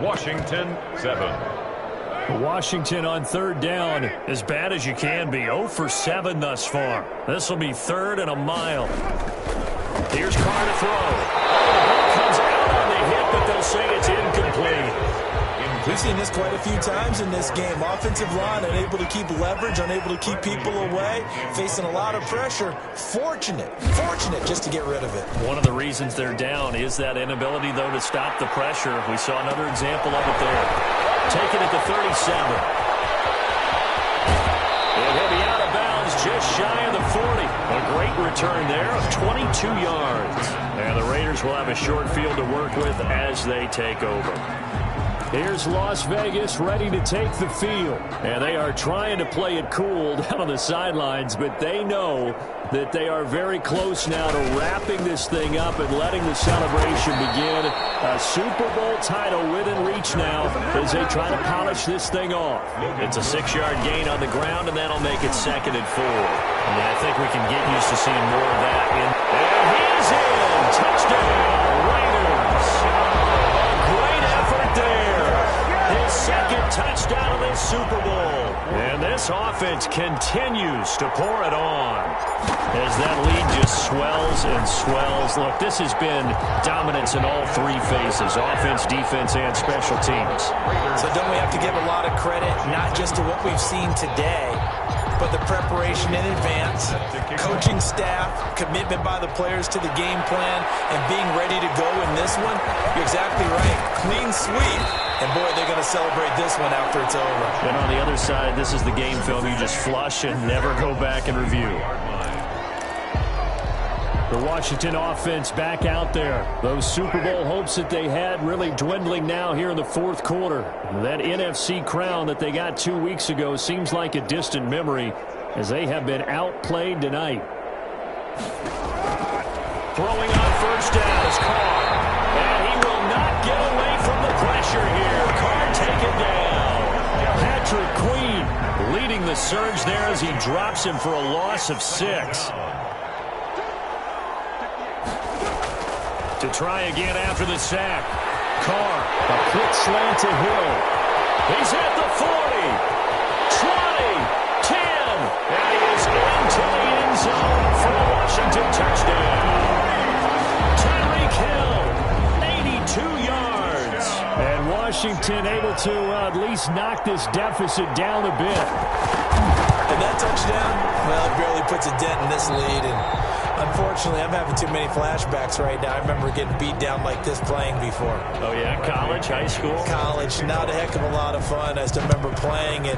Washington 7. Washington on 3rd down, as bad as you can be. 0 for 7 thus far. This will be 3rd and a mile. Here's Carr to throw. The ball comes out on the hit, but they'll say it's incomplete. We've seen this quite a few times in this game. Offensive line unable to keep leverage, unable to keep people away, facing a lot of pressure. Fortunate just to get rid of it. One of the reasons they're down is that inability, though, to stop the pressure. We saw another example of it there. Taken at the 37. And he'll be out of bounds just shy of the 40. A great return there of 22 yards. And the Raiders will have a short field to work with as they take over. Here's Las Vegas ready to take the field. And they are trying to play it cool down on the sidelines, but they know that they are very close now to wrapping this thing up and letting the celebration begin. A Super Bowl title within reach now as they try to polish this thing off. It's a 6-yard gain on the ground, and that'll make it 2nd and 4. And I think we can get used to seeing more of that. And he's in! Touchdown, Raiders! A great effort there. His 2nd touchdown of this Super Bowl. And this offense continues to pour it on as that lead just swells and swells. Look, this has been dominance in all 3 phases, offense, defense, and special teams. So don't we have to give a lot of credit, not just to what we've seen today, but the preparation in advance, coaching staff, commitment by the players to the game plan, and being ready to go in this one? You're exactly right. Clean sweep. And, boy, they're going to celebrate this one after it's over. And on the other side, this is the game film you just flush and never go back and review. The Washington offense back out there. Those Super Bowl hopes that they had really dwindling now here in the 4th quarter. That NFC crown that they got 2 weeks ago seems like a distant memory as they have been outplayed tonight. Throwing on 1st down is Carr. And he will not get away from the pressure here. Carr taken down. Patrick Queen leading the surge there as he drops him for a loss of 6. To try again after the sack. Carr, a quick slant to Hill. He's at the 40, 20, 10, and he is into the end zone for a Washington touchdown. Tyreek Hill, 82 yards. And Washington able to at least knock this deficit down a bit. And that touchdown, well, it barely puts a dent in this lead. And unfortunately, I'm having too many flashbacks right now. I remember getting beat down like this playing before. Oh, yeah? College, high school? College. Not a heck of a lot of fun. I still remember playing and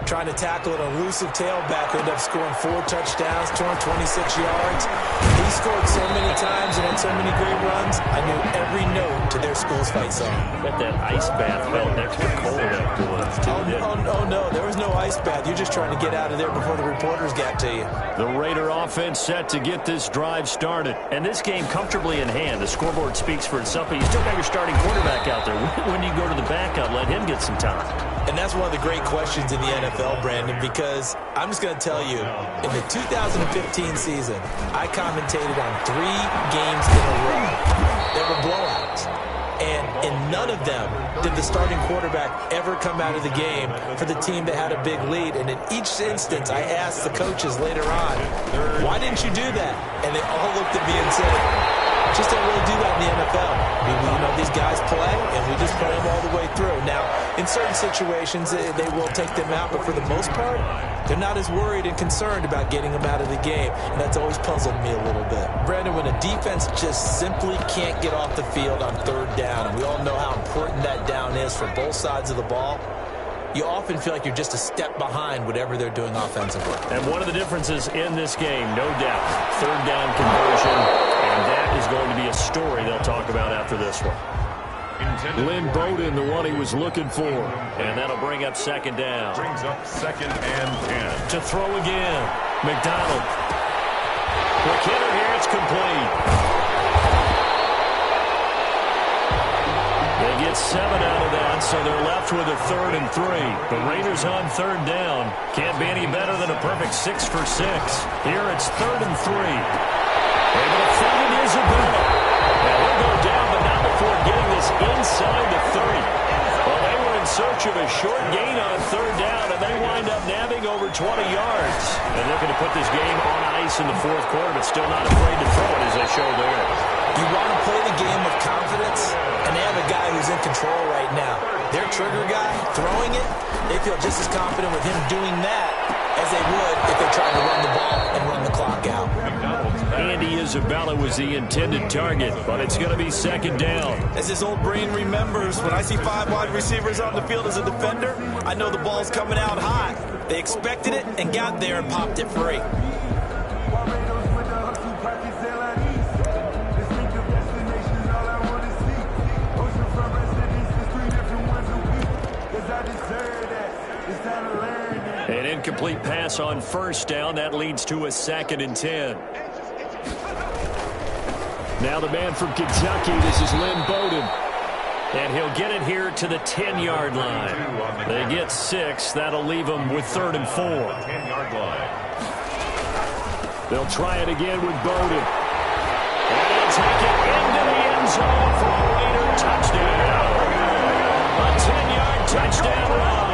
trying to tackle an elusive tailback who ended up scoring 4 touchdowns, 226 yards. He scored so many times and had so many great runs, I knew every note to their school's fight song. Bet that ice bath felt extra cold afterwards, too, oh, no. There was no ice bath. You're just trying to get out of there before the reporters got to you. The Raider offense set to get this drive started. And this game comfortably in hand. The scoreboard speaks for itself, but you still got your starting quarterback out there. When do you go to the backup, let him get some time? And that's one of the great questions in the NFL, Brandon, because I'm just going to tell you, in the 2015 season, I commentated on 3 games in a row. They were blowouts. And in none of them did the starting quarterback ever come out of the game for the team that had a big lead. And in each instance, I asked the coaches later on, why didn't you do that? And they all looked at me and said, just don't really do that in the NFL. The these guys play, and we just play them all the way through. Now, in certain situations, they will take them out, but for the most part, they're not as worried and concerned about getting them out of the game, and that's always puzzled me a little bit. Brandon, when a defense just simply can't get off the field on third down, and we all know how important that down is for both sides of the ball, you often feel like you're just a step behind whatever they're doing offensively. And one of the differences in this game, no doubt, third down conversion, and that is going to be a story they'll talk about after this one. Lynn Bowden, the one he was looking for, and that'll bring up second down. Brings up 2nd and 10. To throw again, McDonald. McKinnon here, it's complete. They get 7 out of that, so they're left with a 3rd and 3. The Raiders on third down. Can't be any better than a perfect 6 for 6. Here it's 3rd and 3. Able to feed it, Isabella. Now he'll go down, but not before getting this inside the 30. Well, they were in search of a short gain on third down, and they wind up nabbing over 20 yards. And looking to put this game on ice in the fourth quarter, but still not afraid to throw it as they show there. You want to play the game with confidence, and they have a guy who's in control right now. Their trigger guy, throwing it, they feel just as confident with him doing that as they would if they tried to run the ball and run the clock out. Andy Isabella was the intended target, but it's going to be second down. As his old brain remembers, when I see 5 wide receivers on the field as a defender, I know the ball's coming out high. They expected it and got there and popped it free. An incomplete pass on first down. That leads to a 2nd and 10. Now the man from Kentucky, this is Lynn Bowden. And he'll get it here to the 10-yard line. They get 6. That'll leave them with 3rd and 4. 10-yard line. They'll try it again with Bowden. And he'll take it into the end zone for a Raider touchdown. A 10-yard touchdown run.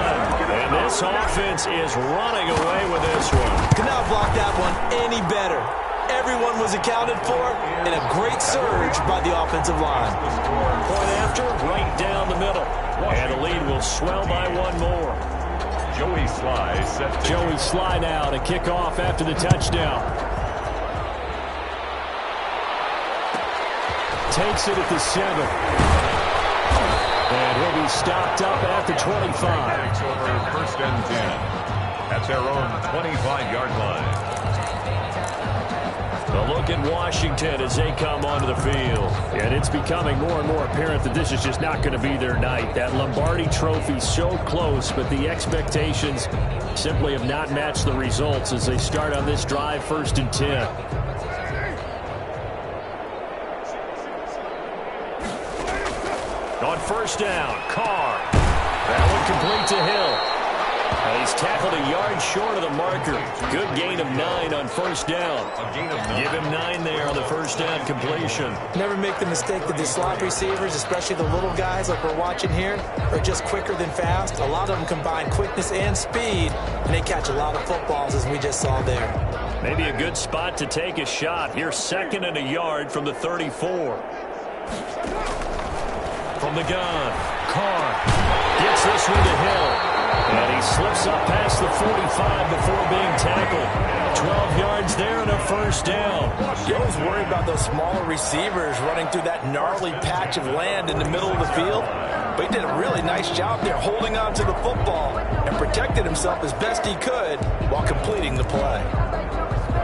And this offense is running away with this one. Could not block that one any better. Everyone was accounted for, and a great surge by the offensive line. Point after, right down the middle. And the lead will swell by 1 more. Joey Sly set to Joey Sly now to kick off after the touchdown. Takes it at the 7. And he'll be stopped up at the 25. over 1st and 10. At their own 25-yard line. A look at Washington as they come onto the field. And it's becoming more and more apparent that this is just not going to be their night. That Lombardi trophy so close, but the expectations simply have not matched the results as they start on this drive 1st and 10. On first down, Carr. That one complete to Hill. And he's tackled a yard short of the marker. Good gain of 9 on first down. Give him 9 there on the first down completion. Never make the mistake that the slot receivers, especially the little guys like we're watching here, are just quicker than fast. A lot of them combine quickness and speed, and they catch a lot of footballs as we just saw there. Maybe a good spot to take a shot. Here, 2nd and a yard from the 34. From the gun, Carr gets this one to Hill. And he slips up past the 45 before being tackled. 12 yards there and a first down. You always worry about those smaller receivers running through that gnarly patch of land in the middle of the field. But he did a really nice job there holding on to the football and protected himself as best he could while completing the play.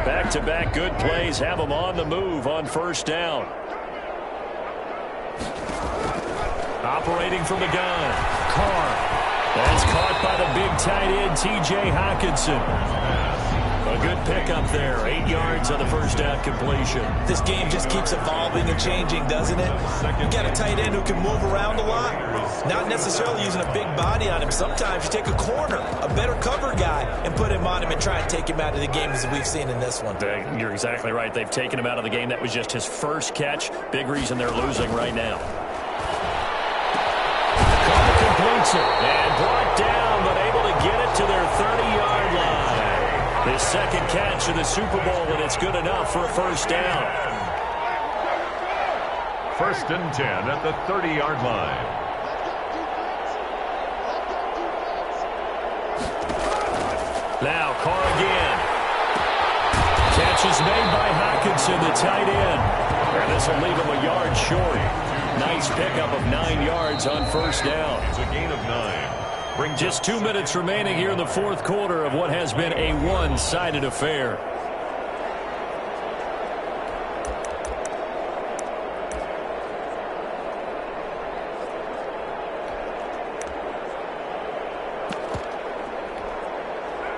Back-to-back good plays have him on the move on first down. Operating from the gun, Carr. That's caught by the big tight end, T.J. Hawkinson. A good pickup there. 8 yards on the first down completion. This game just keeps evolving and changing, doesn't it? You got a tight end who can move around a lot. Not necessarily using a big body on him. Sometimes you take a corner, a better cover guy, and put him on him and try and take him out of the game as we've seen in this one. You're exactly right. They've taken him out of the game. That was just his first catch. Big reason they're losing right now. Completes it and brought down, but able to get it to their 30-yard line. His second catch of the Super Bowl, and it's good enough for a first down. first and 10 at the 30-yard line. Now Carr again. Catch is made by Hockenson, the tight end. And this will leave him a yard short. Nice pickup of 9 yards on first down. It's a gain of 9. Just 2 minutes remaining here in the fourth quarter of what has been a one-sided affair.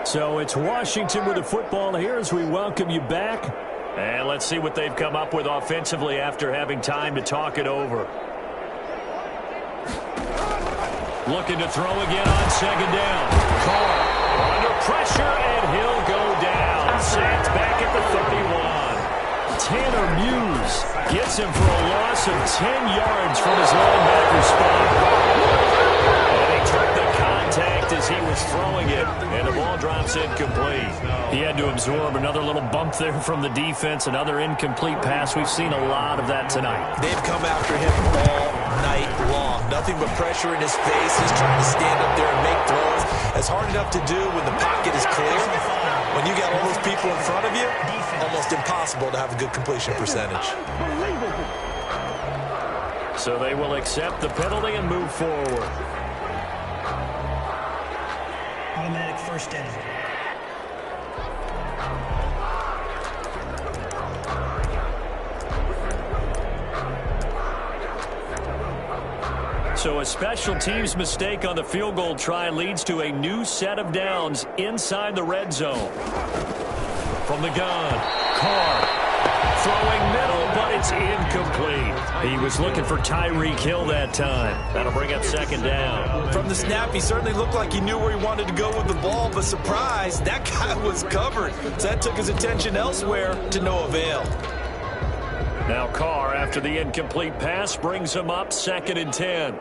So it's Washington with the football here as we welcome you back. And let's see what they've come up with offensively after having time to talk it over. Looking to throw again on second down. Carr under pressure, and he'll go down. Sacked back at the 31. Tanner Muse gets him for a loss of 10 yards from his linebacker spot. And he took the contact as he was throwing it, and the ball drops incomplete. He had to absorb another little bump there from the defense, another incomplete pass. We've seen a lot of that tonight. They've come after him all night long. Nothing but pressure in his face. He's trying to stand up there and make throws. It's hard enough to do when the pocket is clear. When you got all those people in front of you, almost impossible to have a good completion percentage. So they will accept the penalty and move forward. Automatic first down. So a special teams mistake on the field goal try leads to a new set of downs inside the red zone. From the gun, Carr throwing middle, but it's incomplete. He was looking for Tyreek Hill that time. That'll bring up second down. From the snap, he certainly looked like he knew where he wanted to go with the ball, but surprise, that guy was covered. So that took his attention elsewhere to no avail. Now Carr, after the incomplete pass, brings him up second and 10.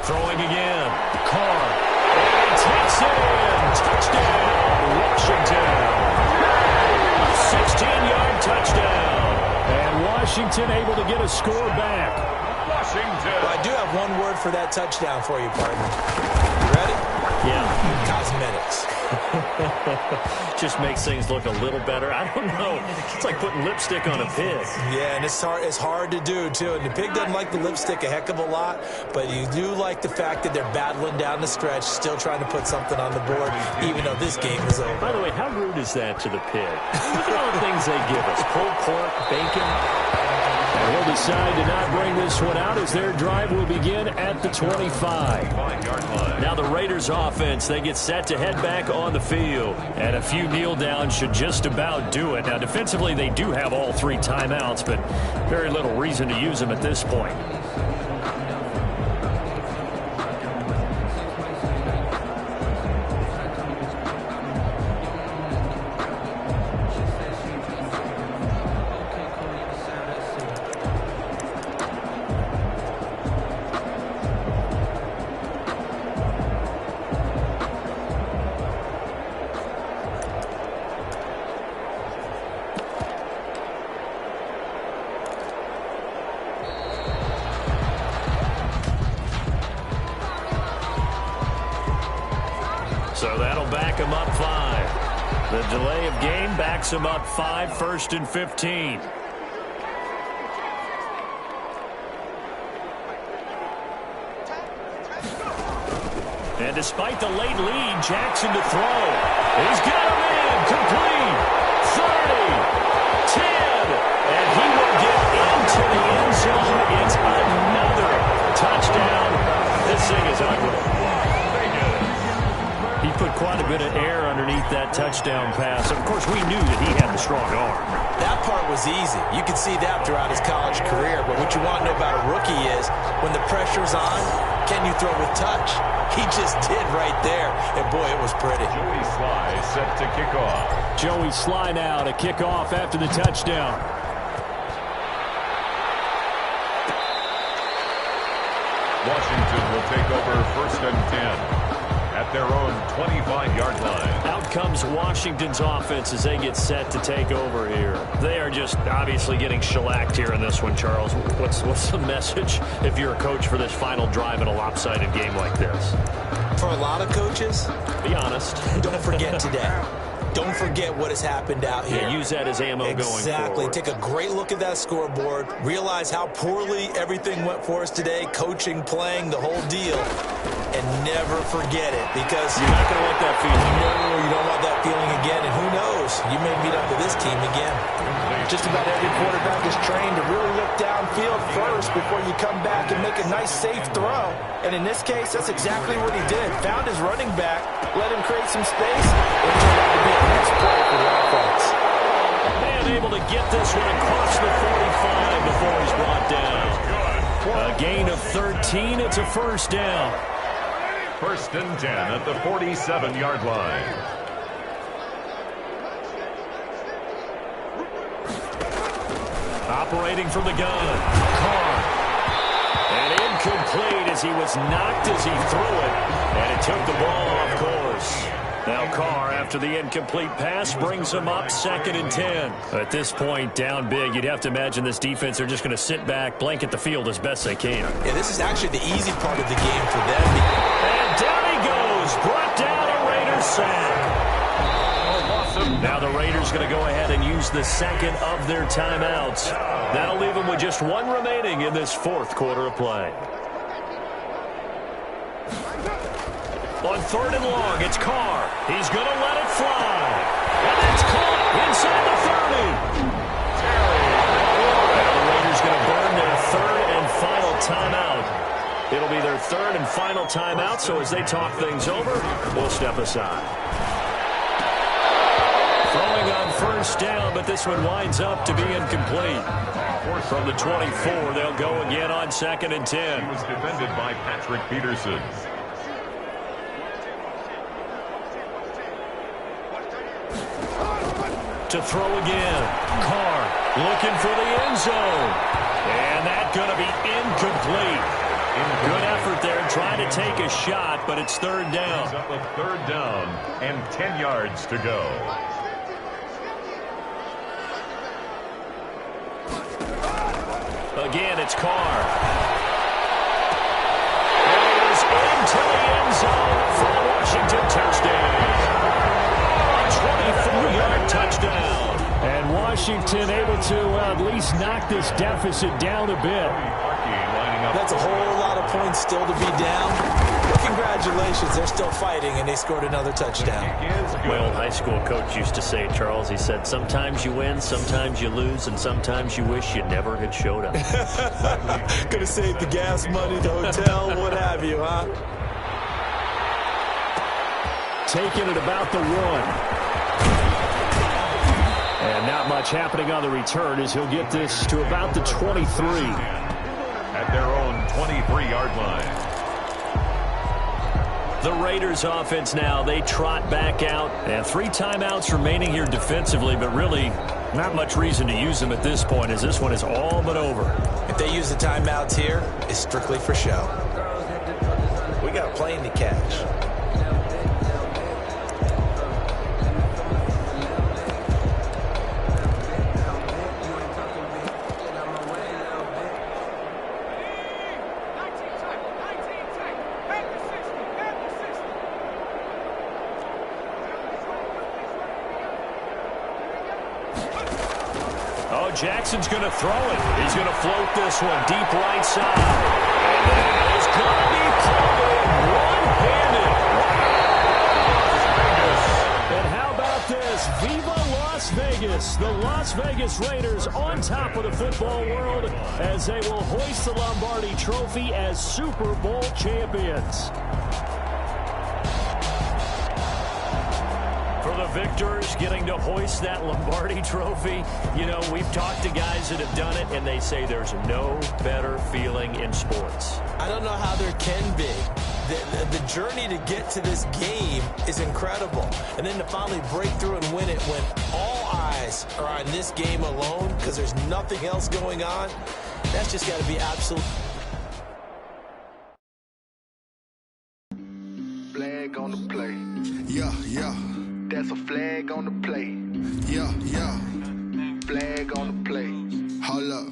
Throwing again. Carr. And he takes it in. Touchdown, Washington. 16-yard touchdown. And Washington able to get a score back. Washington. Well, I do have one word for that touchdown for you, partner. You ready? Yeah. Cosmetics. Just makes things look a little better. I don't know. It's like putting lipstick on a pig. Yeah, and it's hard to do, too. And the pig doesn't like the lipstick a heck of a lot, but you do like the fact that they're battling down the stretch, still trying to put something on the board, even though this game is over. By the way, how rude is that to the pig? Look at all the things they give us. Pulled pork, bacon. And we'll decide to not bring this one out as their drive will begin at the 25. Now the Raiders offense, they get set to head back on the field. And a few kneel downs should just about do it. Now defensively they do have all 3 timeouts, but very little reason to use them at this point. So that'll back him up 5. The delay of game backs him up 5, 1st and 15. And despite the late lead, Jackson to throw. He's got him in, complete. 30, 10, and he will get into the end zone. It's another touchdown. This thing is ugly. He put quite a bit of air underneath that touchdown pass. Of course, we knew that he had the strong arm. That part was easy. You can see that throughout his college career. But what you want to know about a rookie is when the pressure's on, can you throw with touch? He just did right there. And, boy, it was pretty. Joey Sly set to kick off. Joey Sly now to kick off after the touchdown. Washington will take over 1st and 10 at their own 25-yard line. Out comes Washington's offense as they get set to take over here. They are just obviously getting shellacked here in this one, Charles. What's the message if you're a coach for this final drive in a lopsided game like this? For a lot of coaches, be honest. Don't forget today. Don't forget what has happened out here. Yeah, use that as ammo going forward. Exactly. Take a great look at that scoreboard. Realize how poorly everything went for us today. Coaching, playing, the whole deal. And never forget it, because you're not going to want that feeling. No, you don't want that feeling again. And who knows? You may meet up with this team again. Just about every quarterback is trained to really look downfield first before you come back and make a nice, safe throw. And in this case, that's exactly what he did. Found his running back, let him create some space, and it turned out to be a nice play for the offense. Man able to get this one across the 45 before he's brought down. A gain of 13. It's a first down. First and 10 at the 47-yard line. Operating from the gun. Carr. And incomplete as he was knocked as he threw it. And it took the ball off course. Now Carr, after the incomplete pass, brings him up 2nd and 10. At this point, down big, you'd have to imagine this defense are just going to sit back, blanket the field as best they can. Yeah, this is actually the easy part of the game for them. And down he goes. Brought down a Raiders sack. Now the Raiders going to go ahead and use the second of their timeouts. That'll leave them with just one remaining in this fourth quarter of play. On 3rd and long, it's Carr. He's going to let it fly. And it's caught inside the 30. Now the Raiders going to burn their 3rd and final timeout. It'll be their 3rd and final timeout, so as they talk things over, we'll step aside. Throwing on first down, but this one winds up to be incomplete. From the 24, they'll go again on 2nd and 10. He was defended by Patrick Peterson. To throw again. Carr looking for the end zone. And that's going to be incomplete. Good effort there trying to take a shot, but it's 3rd down. He's up a 3rd down and 10 yards to go. Again, it's Carr. And it is into the end zone for the Washington touchdown. 24-yard touchdown. And Washington able to at least knock this deficit down a bit. That's a whole lot of points still to be down. But congratulations, they're still fighting, and they scored another touchdown. My old high school coach used to say, Charles, he said, sometimes you win, sometimes you lose, and sometimes you wish you never had showed up. Could have saved the gas money, the hotel, what have you, huh? Taking it about the 1. And not much happening on the return as he'll get this to about the 23. At their own 23-yard line. The Raiders offense now, they trot back out. And 3 timeouts remaining here defensively, but really not much reason to use them at this point as this one is all but over. If they use the timeouts here, it's strictly for show. We got a plane to catch. Jackson's going to throw it. He's going to float this one deep right side. And that is going to be thrown in one-handed. And how about this? Viva Las Vegas. The Las Vegas Raiders on top of the football world as they will hoist the Lombardi Trophy as Super Bowl champions. The victors getting to hoist that Lombardi Trophy. You know, we've talked to guys that have done it, and they say there's no better feeling in sports. I don't know how there can be. The journey to get to this game is incredible. And then to finally break through and win it when all eyes are on this game alone because there's nothing else going on, that's just got to be absolute. Flag on the play. Yeah, yeah. That's a flag on the play. Yeah, yeah. Flag on the play. Hold up.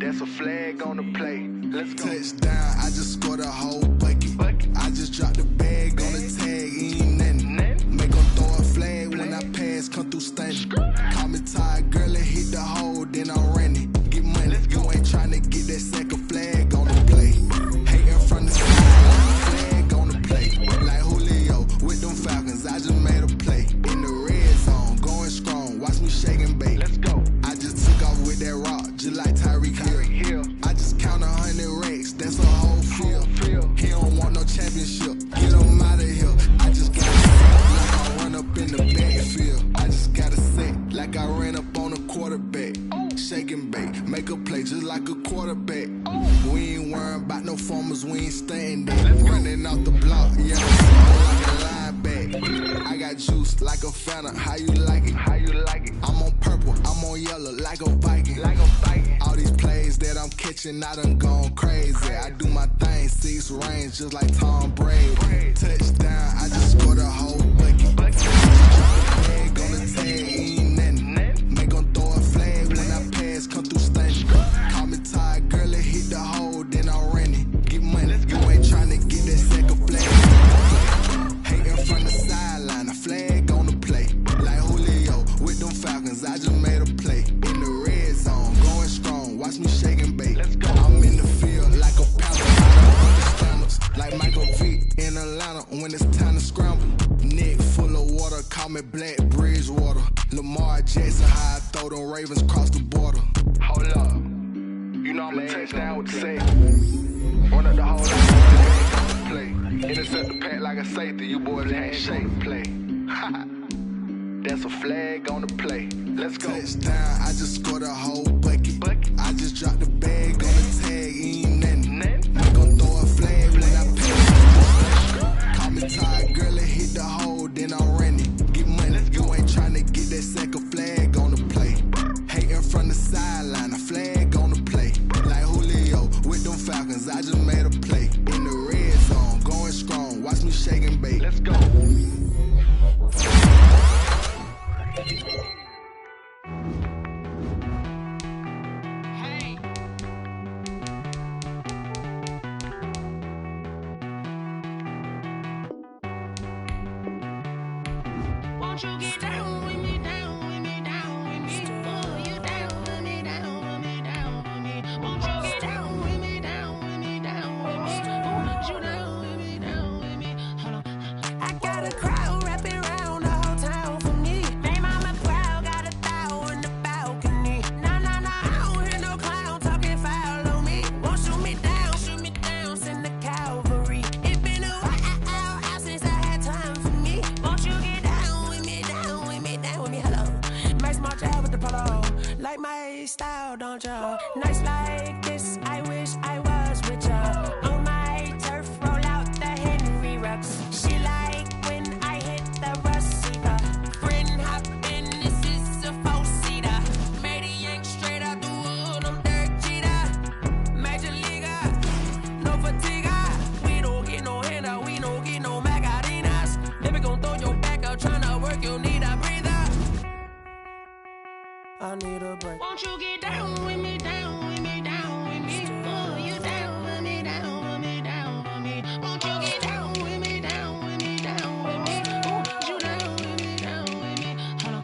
That's a flag on the play. Let's go. Touchdown, I just scored a whole bucket. I just dropped the bag on the tag, ain't nothing. Make 'em throw a flag when I pass, come through stunning. Call me tired, girl, and hit the hole, then I'm running. Get money, you ain't tryna get that second flag on the play. Hating from the side, flag on the play. Like Julio with them Falcons, I just made a play. In the red zone, going strong, watch me shake and bake. Let's go. I just took off with that rock, just like Tyreek Hill. I just count 100 racks, that's a whole field. He don't want no championship, get him out of here. I just got like I run up in the backfield. I just gotta say, like I ran up on a quarterback. Shake and bake, make a play just like a quarterback. We ain't worrying about no formers, we ain't staying there. Running off the block, yeah, like a linebacker. I got juice like a Fanta, how you like it? How you like it? I'm on purple, I'm on yellow, like a Viking. All these plays that I'm catching, I done gone crazy. I do my thing, 6 range, just like Tom Brady. Touchdown, I just scored a whole bucket. Drop the bag on the tag, ain't nothing. Make 'em throw a flag when I pass, come through stunning. Call me tired, girl, and hit the hole, then I'm running. Get money, you ain't tryna get that second flag. Hating from the sideline, a flag on the play. Like Julio with them Falcons, I just made a play. In the red zone, going strong, watch me shake and bake. Let's go. I'm in the field like a panther, like Michael Vick in Atlanta when it's time to scramble. Neck full of water, call me Black Bridgewater. Lamar Jackson, how I throw them Ravens cross the border. Hold up, you know I'm a touchdown with the safety. Run up the whole line, play. Intercept the pack like a safety, you boys can't shake play. That's a flag on the play. Let's go. Touchdown, I just scored a whole bucket. I just dropped the bag on the tag, ain't nothing. Make 'em throw a flag when I pass. Call me tired, girl, and hit the hole, then I'm running. Get money, you ain't tryna get that second flag on the play. Hating from the sideline, a flag on the play. Like Julio with them Falcons, I just made a play. In the red zone, going strong, watch me shake and bake. Let's go. Won't you get down with me, down with me, down with me? Oh, you down with me, down with me, down with me. Won't you get down with me, down with me, down with me? Oh, you down with me, down with me. Hold on. I got a crowd wrapping around the whole town for me. Name on my crowd, got a thou in the balcony. Nah, nah, nah, I don't hear no clown talking foul on me. Won't shoot me down, send the cavalry. It's been a while since I had time for me. Won't you get down with me, down with me, down with me? Hello. Make small job with the polo. Like my style, don't you? Nice like this, I wish I was with ya. On my turf, roll out the Henry Rux. She like when I hit the receiver. Friend hop in, this is a four-seater. Made a yank straight out the wood, I'm Derek Jeter. Major leaguer, no fatigue. We don't get no handout, we don't get no Macarinas. Never gon' throw your back out, tryna work, you need a breather. I need a break. Won't you get down with me, down with me, down with me? Oh, you down with me, down with me, down with me. Won't you get down with me, down with me, down with me? Oh, you down with me, down with me. Hold on.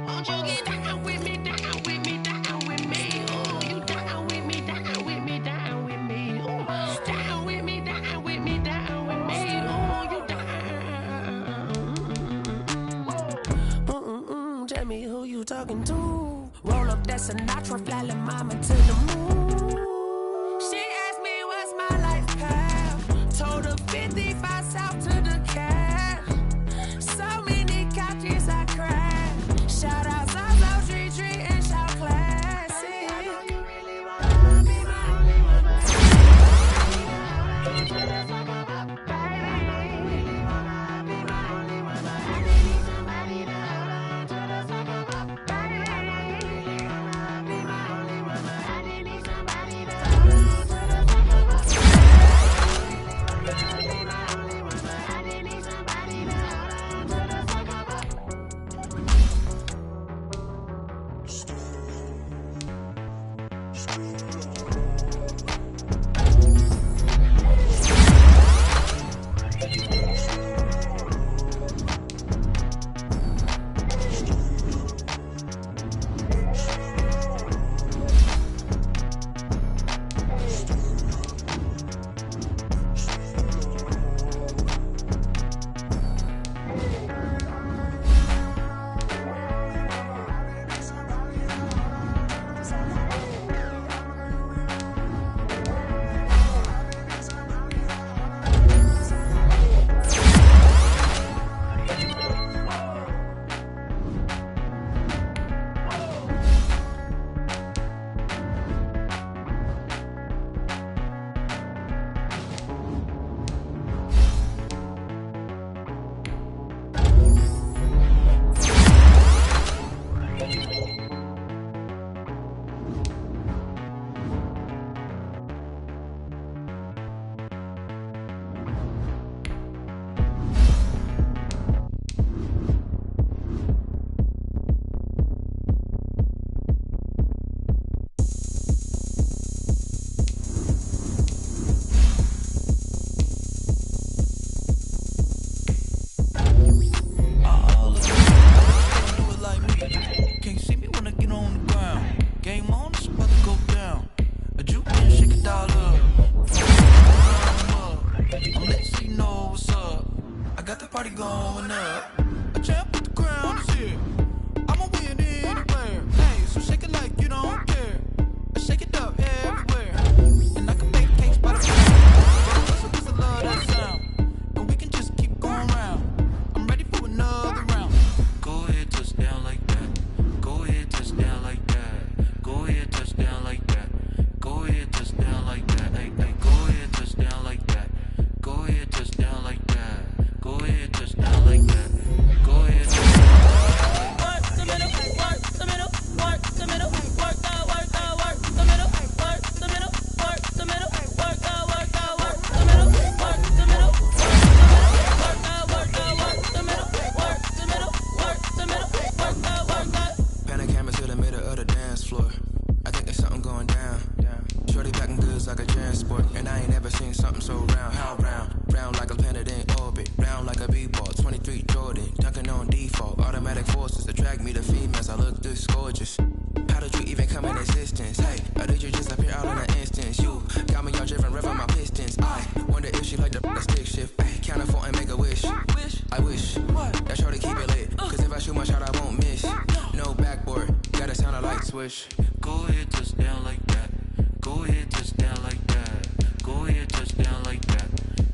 Won't you get down with me, down with me, down with me? Oh, you down with me, down with me, down with me. Oh, down with me, down with me, down with me. Oh, you down. Tell me who you talking to. Roll up that Sinatra, fly la mama to the moon. She asked me what's my life path. Told her 55 south to the cab. So many couches I cried. Shout out Zazo, Tree, and shout classic. I know you really wanna be my only one, but let's talk about baby. Really wanna be my only one, but I need somebody to hold on to. Let's talk about baby. Really wanna be my only one, but I need somebody to this gorgeous. How did you even come in existence? Hey, or did you just appear out in an instance? You got me all driven, revving my pistons. I wonder if she like the stick shift. Ay, count a 4 and make a wish. I wish that shorty keep it lit. Cause if I shoot my shot, I won't miss. No backboard, gotta sound a light switch. Go ahead, touch down like that. Go ahead, touch down like that. Go ahead, touch down like that.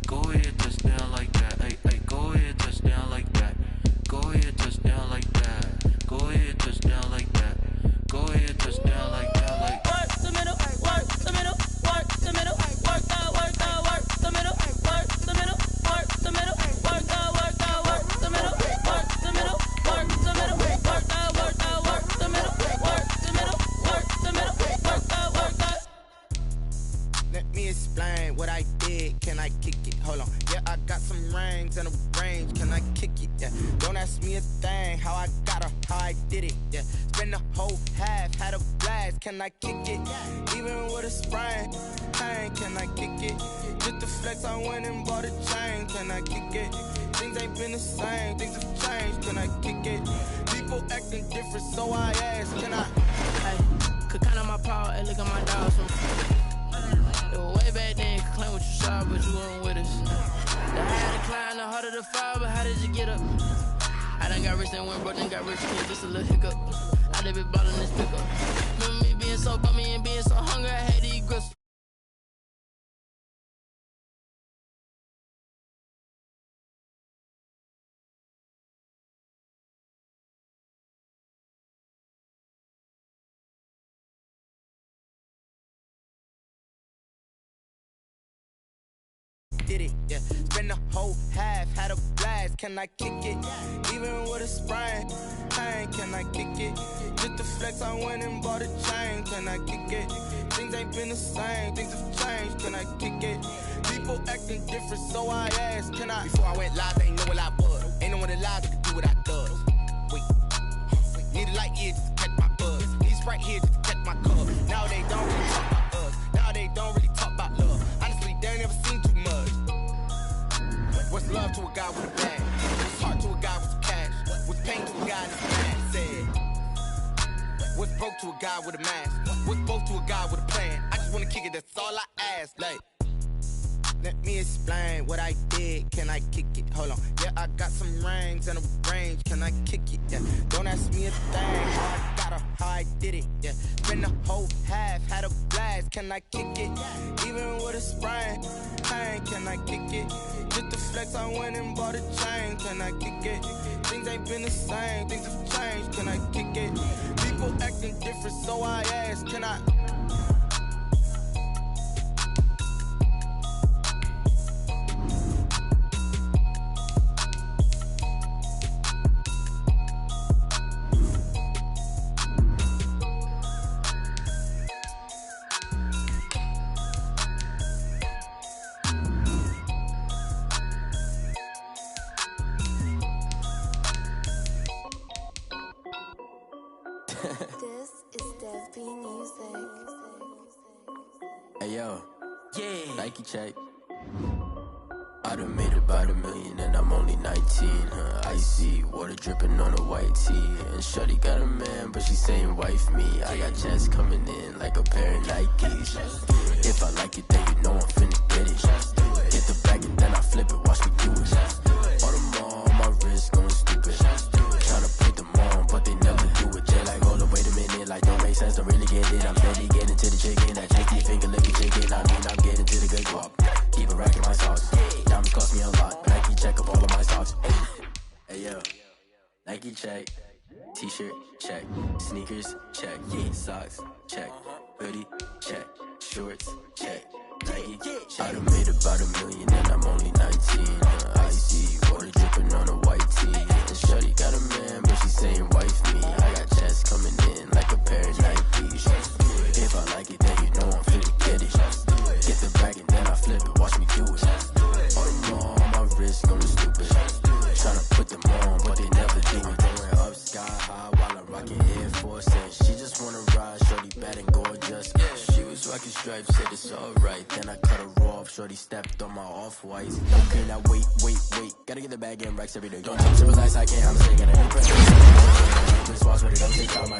Go ahead, touch down like that. Ay, ay, go ahead, touch down like that. Go ahead, touch down like that. Go ahead, touch down like that. Go ahead, touch down like that. Like work the middle, work the middle, work the middle, work the middle, work the middle, work the middle, work the middle, work the middle, work the middle, work the middle, work the middle, work the middle, work the. Let me explain what I did. Can I kick it? Hold on. Yeah, I got some rings and a range. Can I kick it? Yeah. Don't ask me a thing. How I got her, how I did it. Yeah. Spend the whole half, had a blast. Can I kick it? Even with a sprain. Hey, can I kick it? Just the flex, I went and bought a chain. Can I kick it? Things ain't been the same. Things have changed. Can I kick it? People acting different, so I ask. Can I? Hey, could count on my power and look at my dogs from. It was way back then, you could claim what you saw, but you weren't with us. The higher the climb, the harder the fall, but how did you get up? I done got rich and went broke, then got rich again, just a little hiccup. I done been ballin' this pickup. Remember me being so bummy and being so hungry, I had to eat grits. Did it, yeah. Spend the whole half, had a blast. Can I kick it? Even with a sprain. Hey, can I kick it? Just the flex, I went and bought a chain. Can I kick it? Things ain't been the same, things have changed. Can I kick it? People acting different, so I asked, can I? Before I went live, they ain't know what I was. Ain't no one alive that could do what I does. Wait, need a light here just to catch my buzz. Need Sprite here just to catch my cup. Now they don't really talk about us. Now they don't really talk about love. Honestly, they ain't never seen too much. What's love to a guy with a bag? What's heart to a guy with some cash? What's pain to a guy in his past? Said. What's broke to a guy with a mask? What's broke to a guy with a plan? I just wanna kick it, that's all I ask. Like, let me explain what I did. Can I kick it? Hold on. Yeah, I got some rings and a range. Can I kick it? Yeah. Don't ask me a thing. How I got her, how I did it. Yeah. Spend the whole half, had a blast. Can I kick it? Even with a sprain. Hey, can I kick it? Just the flex, I went and bought a chain. Can I kick it? Things ain't been the same, things have changed. Can I kick it? People acting different, so I ask, can I? This is Dev B Music. Hey yo, yeah. Nike check. I done made about $1 million and I'm only 19. Icy water dripping on a white tee. And shorty got a man, but she saying wife me. I got checks coming in like a pair of Nikes. If I like it, then you know I'm finna get it. Get the bag and then I flip it. Watch me do it. All them on my wrist going stupid. Tryna put them on, but they never do it. They're like, hold up, wait a minute. Like, don't make sense, don't really get it. I'm steady getting to the chicken. That cheeky finger licking chicken. I mean, I'm getting to the good guap. Keep a rack in my sauce. Diamonds cost me a lot. Nike check up all of my stocks. Hey yo, Nike check. T-shirt check. Sneakers check. Socks check. Hoodie check. Shorts check. Nike I done made about $1 million and I'm only 19. Icy water dripping on a white tee. And shorty got a man, but she saying wife me. I got checks coming in like a pair of Nikes. If I like it, then you know I'm finna get it. Get the bag and then I flip it. Watch me do it. All them on my wrist going stupid. Tryna put them on, but they never do it. Going up sky high while I'm rocking Air Force. And she just wanna ride, shorty bad and gorgeous. She was rocking stripes, said it's alright. Then I cut her off, shorty stepped on my off-whites. Okay, now wait. Gotta get the bag and racks every day. Don't touch it, I can't, I'm saying, gotta impress. This walls ready, don't take out my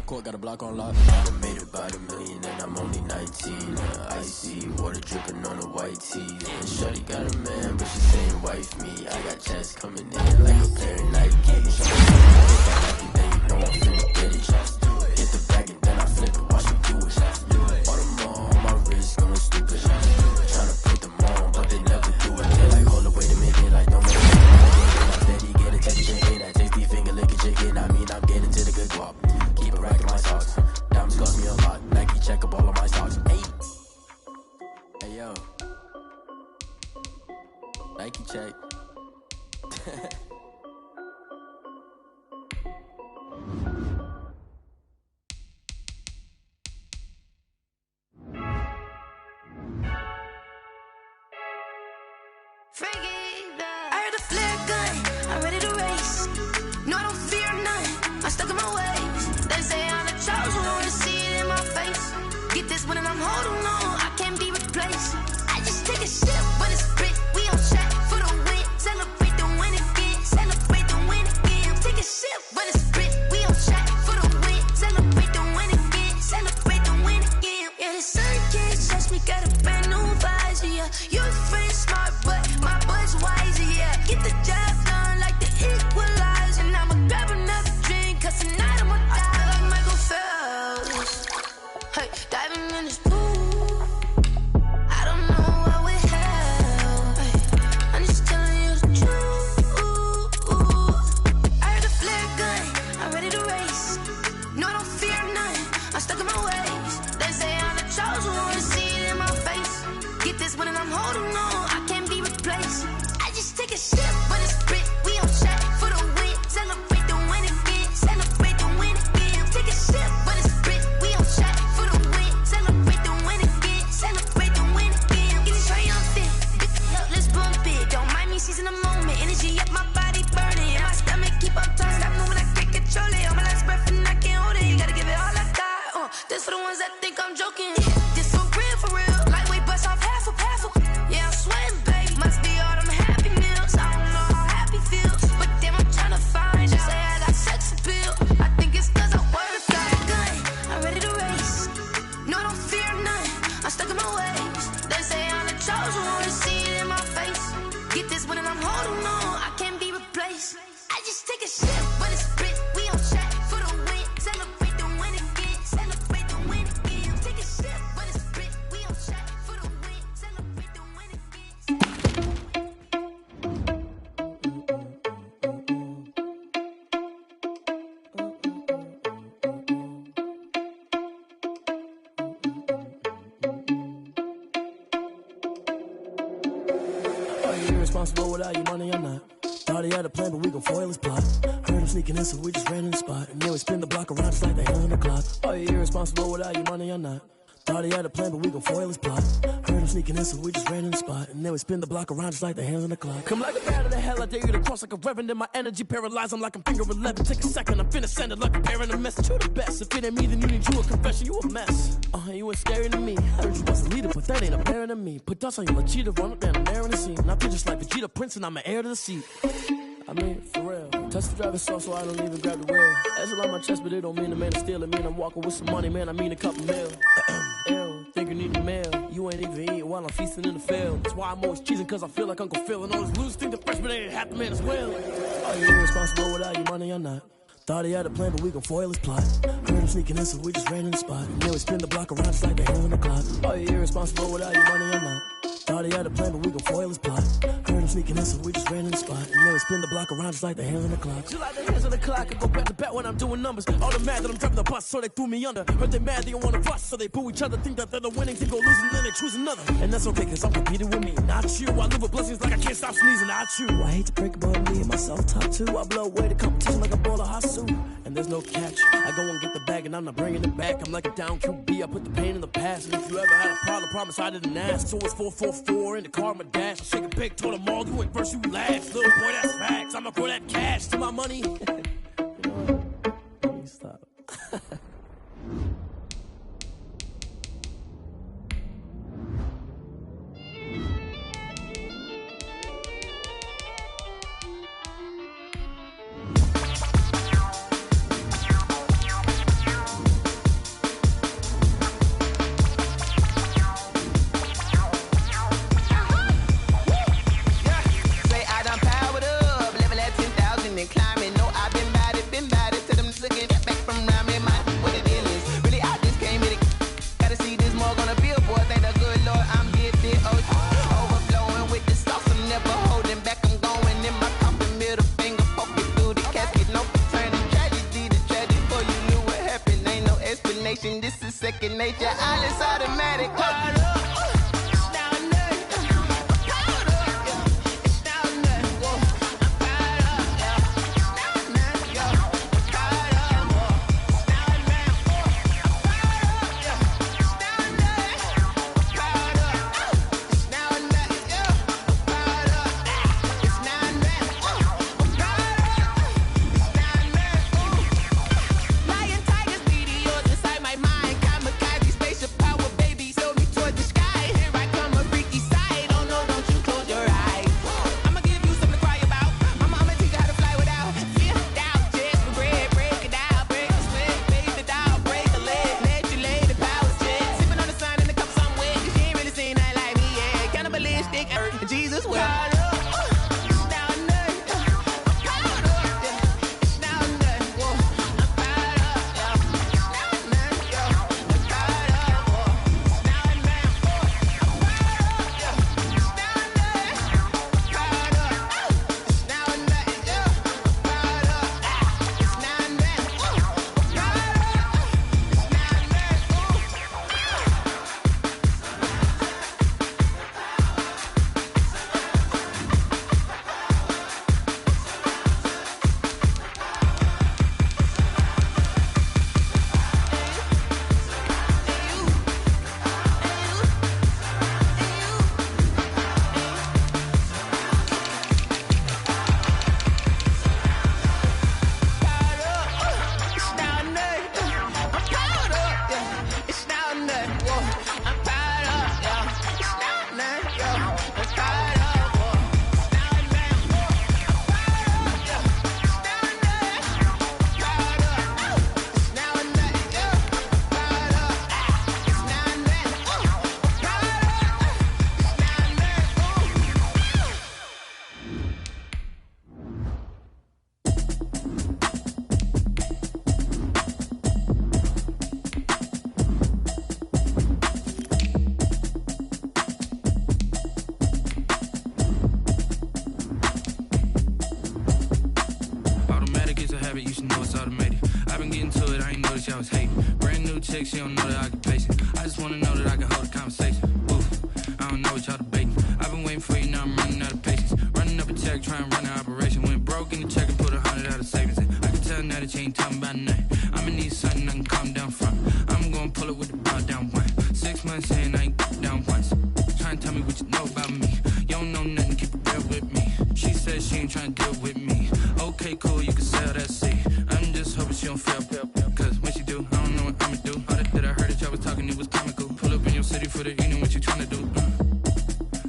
court, got a block on lock. I done made about $1 million and I'm only 19. Icy, water dripping on a white tee. And shorty got a man, but she saying wife me. I got checks coming in like a pair of Nikes. If I like it, then you know I'm finna get it. Hit the bag and then I flip it, watch me do it. Bought them all on my wrist, going stupid. Tryna put them on, but they never do it. They like, hold up, wait a minute, like, don't make it. I'm steady, get it, take it, that tasty finger licking chicken. I mean, I'm getting to the good guap. Keep a rack in my socks. Diamonds cost me a lot. Nike check up all of my stocks. Hey, yo. Nike check. I heard a flare gun, I'm ready to race. No, I don't fear none, I'm stuck in my ways. They say I'm the chosen one, to see it in my face. Get this one and I'm holding on, I can't be replaced. I just take a sip, but it's spit, we on track for the win. Celebrate the win again, celebrate the win again. Take a sip, but it's spit, we on track for the win. Celebrate the win again, celebrate the win again. Yeah, the sun can't touch me, got a brand new visor, yeah. Your friend's smart, but my bud's wiser, yeah. Get the job done like the equalizer. And I'ma grab another drink, cause tonight I'ma die like Michael Phelps. Hey, diving in this pool, I don't know what would help. Hey, I'm just telling you the truth. I heard a flare gun, I'm ready to race. No, I don't fear none, I'm stuck in my ways. They say I'm the chosen one, to see it in my face. Get this one and I'm holding on, I can't be replaced. I just take a sip, but it's spit, we on track for the win. Celebrate the win again, celebrate the win again. Take a sip, but it's spit, we on track for the win. Celebrate the win again, celebrate the win again. Get it triumphant, look, let's bump it. Don't mind me seizing the moment, energy up my body burning. And my stomach keep up turning, stop moving, I can't control it. On my last breath and I can't hold it, you gotta give it all I got. This for the ones that think I'm joking. This for real, lightweight bust off half a. Yeah, I'm sweating, babe, must be all them happy meals. I don't know how happy feels, but damn, I'm tryna find you. Say I got sex appeal, I think it's cause I work like a gun. I'm ready to race, no, I don't fear none, I'm stuck in my ways. They say I'm the chosen one, to see it in my face. Get this one and I'm holding on, I can't be replaced. I just take a sip, but it's spit, we on track for the win. Celebrate the win again, celebrate the win again. Take a sip, but it's spit, we on track for the win. Celebrate the win again. Are you irresponsible without your money or not? Thought he had a plan, but we gon' foil his plot. Heard him sneaking in, so we just ran in the spot. And then we spin the block around just like the hand on the clock. Are you irresponsible without your money or not? Thought he had a plan, but we gon' foil his plot. Heard him sneaking in, so we just ran in the spot. And then we spin the block around just like the hands on the clock. Come like a bat of the hell, I dare you to cross like a reverend. In my energy paralyzed, I'm like I'm finger 11. Take a second, I'm finna send it like a parent a message. You the best, if it ain't me, then you need you a confession. You a mess, you ain't scary to me. Heard you was a leader, but that ain't apparent to me. Put dust on you like Cheetah, run up down, I'm there in the scene. I feel just like Vegeta Prince, and I'm an heir to the seat. I mean, for real. Touch the driver's soft, so I don't even grab the wheel. That's a lot on my chest, but it don't mean the man is stealing. Mean I'm walking with some money, man, I mean a couple mil. Ew, think you need a meal. You ain't even eating while I'm feasting in the field. That's why I'm always cheesing, cause I feel like Uncle Phil. And all this loose thing, the freshman ain't half the man as well. Are you irresponsible without your money or not? Thought he had a plan, but we gon' foil his plot. Heard him sneaking in, so we just ran in the spot. And then we spin the block around just like the hand on the clock. Are you irresponsible without your money or not? Thought he had a plan, but we gon' foil his plot. Heard him sneaking in, so we just ran in the spot. And then we spin the block around just like the hands on the clock. Just like the hands on the clock, I go back to back when I'm doing numbers. All the mad that I'm driving the bus, so they threw me under. Heard they mad, they don't wanna bust, so they boo each other. Think that they're the winning, they go losing, then they choose another. And that's okay, cause I'm competing with me, not you. I live with blessings like I can't stop sneezing, not you. I hate to break about me and my self-talk too. I blow away the competition like a bowl of hot soup. And there's no catch, I go and get the bag and I'm not bringing it back. I'm like a down QB, I put the pain in the past. And if you ever had a problem, promise I didn't ask. So it's 444 in the car, my dash. I shake a big, told them all, you ain't first, you last. Little boy, that's facts, I'ma throw that cash to my money. You know what? Let me stop. motivation. This is second nature. All is automatic. Hold up. It's down there. Hold up. It's down there. Whoa. I'm fired up. It's down there. Yo. I'm fired up. Whoa. It's down there. I'm fired up. Yeah. It's down there. I'm fired up. It's down there. Yo. I'm fired up. It's down there. I'm fired up. It's down there. Lion, tigers, meteors inside my mind. Kamikaze, spaceship power, baby, sail me toward the sky. Here I come, a freaky side. Oh no, don't you close your eyes. I'ma give you something to cry about. My mama teach you how to fly without fear, doubt, just regret. Break it out, break the sweat, fade it out, break a leg, let you lay the power shit. Sipping on the sun in the cup somewhere. You ain't really seen that like me, yeah. Cannibalistic, Jesus will. It's down there. I'm fired up, yeah. It's down there. Whoa. I'm fired up, yeah. It's down there, yo. I'm fired up, whoa. It's down there. I'm fired up, yeah. It's down there. I'm fired up. It's down there, yo. I'm fired up. It's down there. I'm fired up. It's down It's down there. I'm fired up, yeah. It's down there. Whoa. I'm fired up, yeah. It's down there, yo. I'm fired up, whoa. It's down there. I'm fired up, yeah. It's down there. I'm fired up. It's down there, yo. I'm fired up. It's down there. I'm fired up. It's Automatic is a habit, you should know it's automated. I've been getting to it, I ain't noticed y'all was hating. Brand new chick, she don't know that I can pace it. I just wanna know that I can hold a conversation. Oof, I don't know what y'all debating. I've been waiting for you, now I'm running out of patience. Running up a check, trying to run an operation. Went broke in the check and put 100 out of savings in. I can tell now that you ain't talking about nothing. I'ma need something I can calm down from. I'm gonna pull it with the bow down one. 6 months in, I ain't down once. Trying to tell me what you know about me. You don't know nothing, keep it real with me. She said she ain't trying to deal with me. Okay, cool, you can sell that seat. I'm just hoping she don't fail. Cause when she do, I don't know what I'ma do. All that I heard that y'all was talking, it was comical. Pull up in your city for the evening, what you trying to do?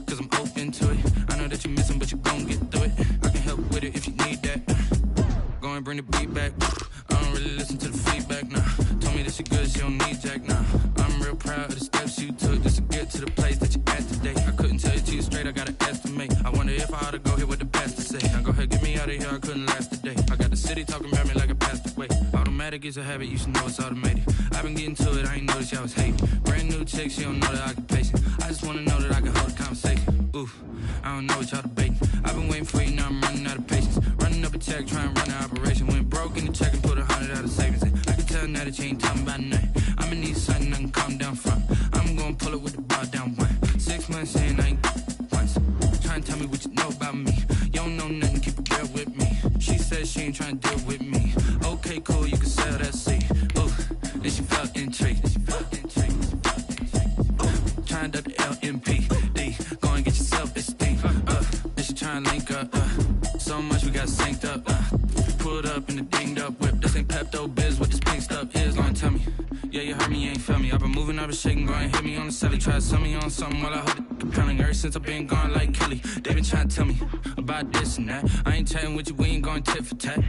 Cause I'm open to it. I know that you missing, but you gon' get through it. I can help with it if you need that. Go and bring the beat back. I don't really listen to the feedback, nah. Told me that she good, she don't need jack, nah. I'm real proud of the steps you took just to get to the place that you at today. I couldn't tell you to you straight, I gotta estimate. I wonder if I ought to go here with the best to say. Now go ahead, get me out of here, I couldn't last a day. I got the city talking about me like I passed away. Automatic is a habit, you should know it's automated. I've been getting to it, I ain't noticed y'all was hating. Brand new chick, she don't know that I can pace it. I just wanna know that I can hold a conversation. Oof, I don't know what y'all debating. I've been waiting for you, now I'm running out of patience. Running up a check, trying to run an operation. Went broke in the check and put 100 out of savings in. I can tell now that you ain't talking about nothing. I'ma need something I can calm down from. I'm gonna pull it with the bow down one. 6 months in, I ain't once. Trying to tell me what you know about me. You don't know nothing, keep it real with me. She said she ain't trying to deal with me. Okay, cool, you can sell that seat. Ooh, then she felt intrigued. Trying to duck the LMPD. Go and get your self-esteem. Then she trying to link up. So much we got synced up. Pulled up in the dinged up whip. This ain't Pepto-Biz, what this pink stuff is. Gonna tell me. Yeah, you heard me, you ain't feel me. I've been moving, I've been shaking, go and hit me on the celly. Try to sell me on something while I hold it compelling. Ever since I've been gone like Kelly, they been trying to tell me about this and that. I ain't chatting with you, we ain't going tit for tat.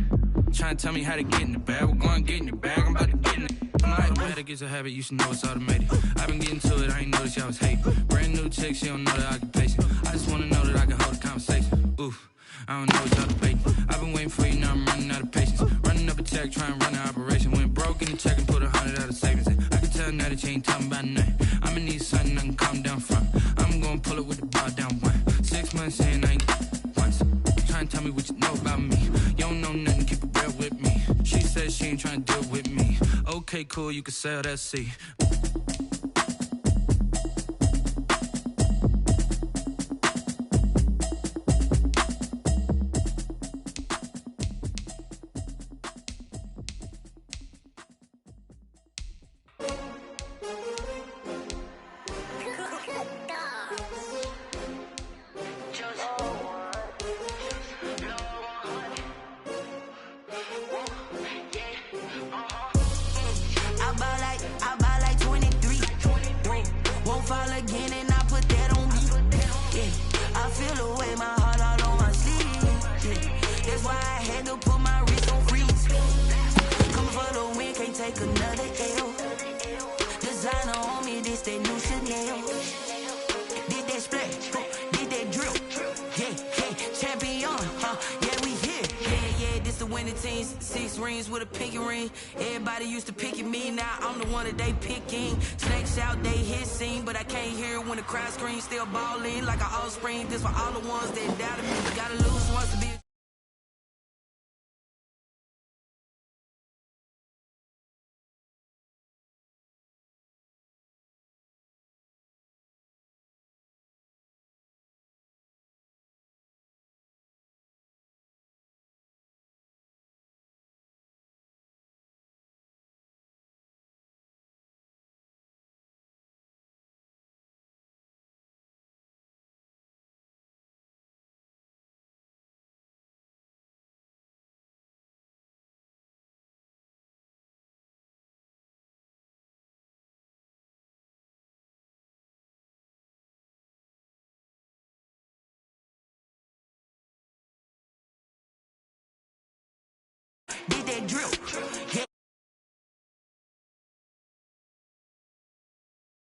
Trying to tell me how to get in the bag. We're going to get in the bag, I'm about to get in it. Automatic is a habit, you should know it's automated. I've been getting to it, I ain't noticed y'all was hating. Brand new chick, she don't know that I can pace it. I just wanna know that I can hold a conversation. Oof, I don't know what y'all debating. I've been waiting for you, now I'm running out of patience. Running up a check, trying to run an operation. Went broke in the check and put 100 out of savings in. I can tell now that you ain't talking about nothing. I'ma need something I can calm down from. I'm gonna pull it with the bow down one. 6 months in, I ain't once. Trying to tell me what you know about me. You don't know nothing, keep it real with me. She said she ain't trying to deal with me. Okay. Okay, cool, you can sail that sea. With a pinky ring, everybody used to pick at me. Now I'm the one that they picking. Snakes out, they hissing, but I can't hear when the crowd screams. Still balling like an offspring. This for all the ones that doubted me. Gotta lose once to be.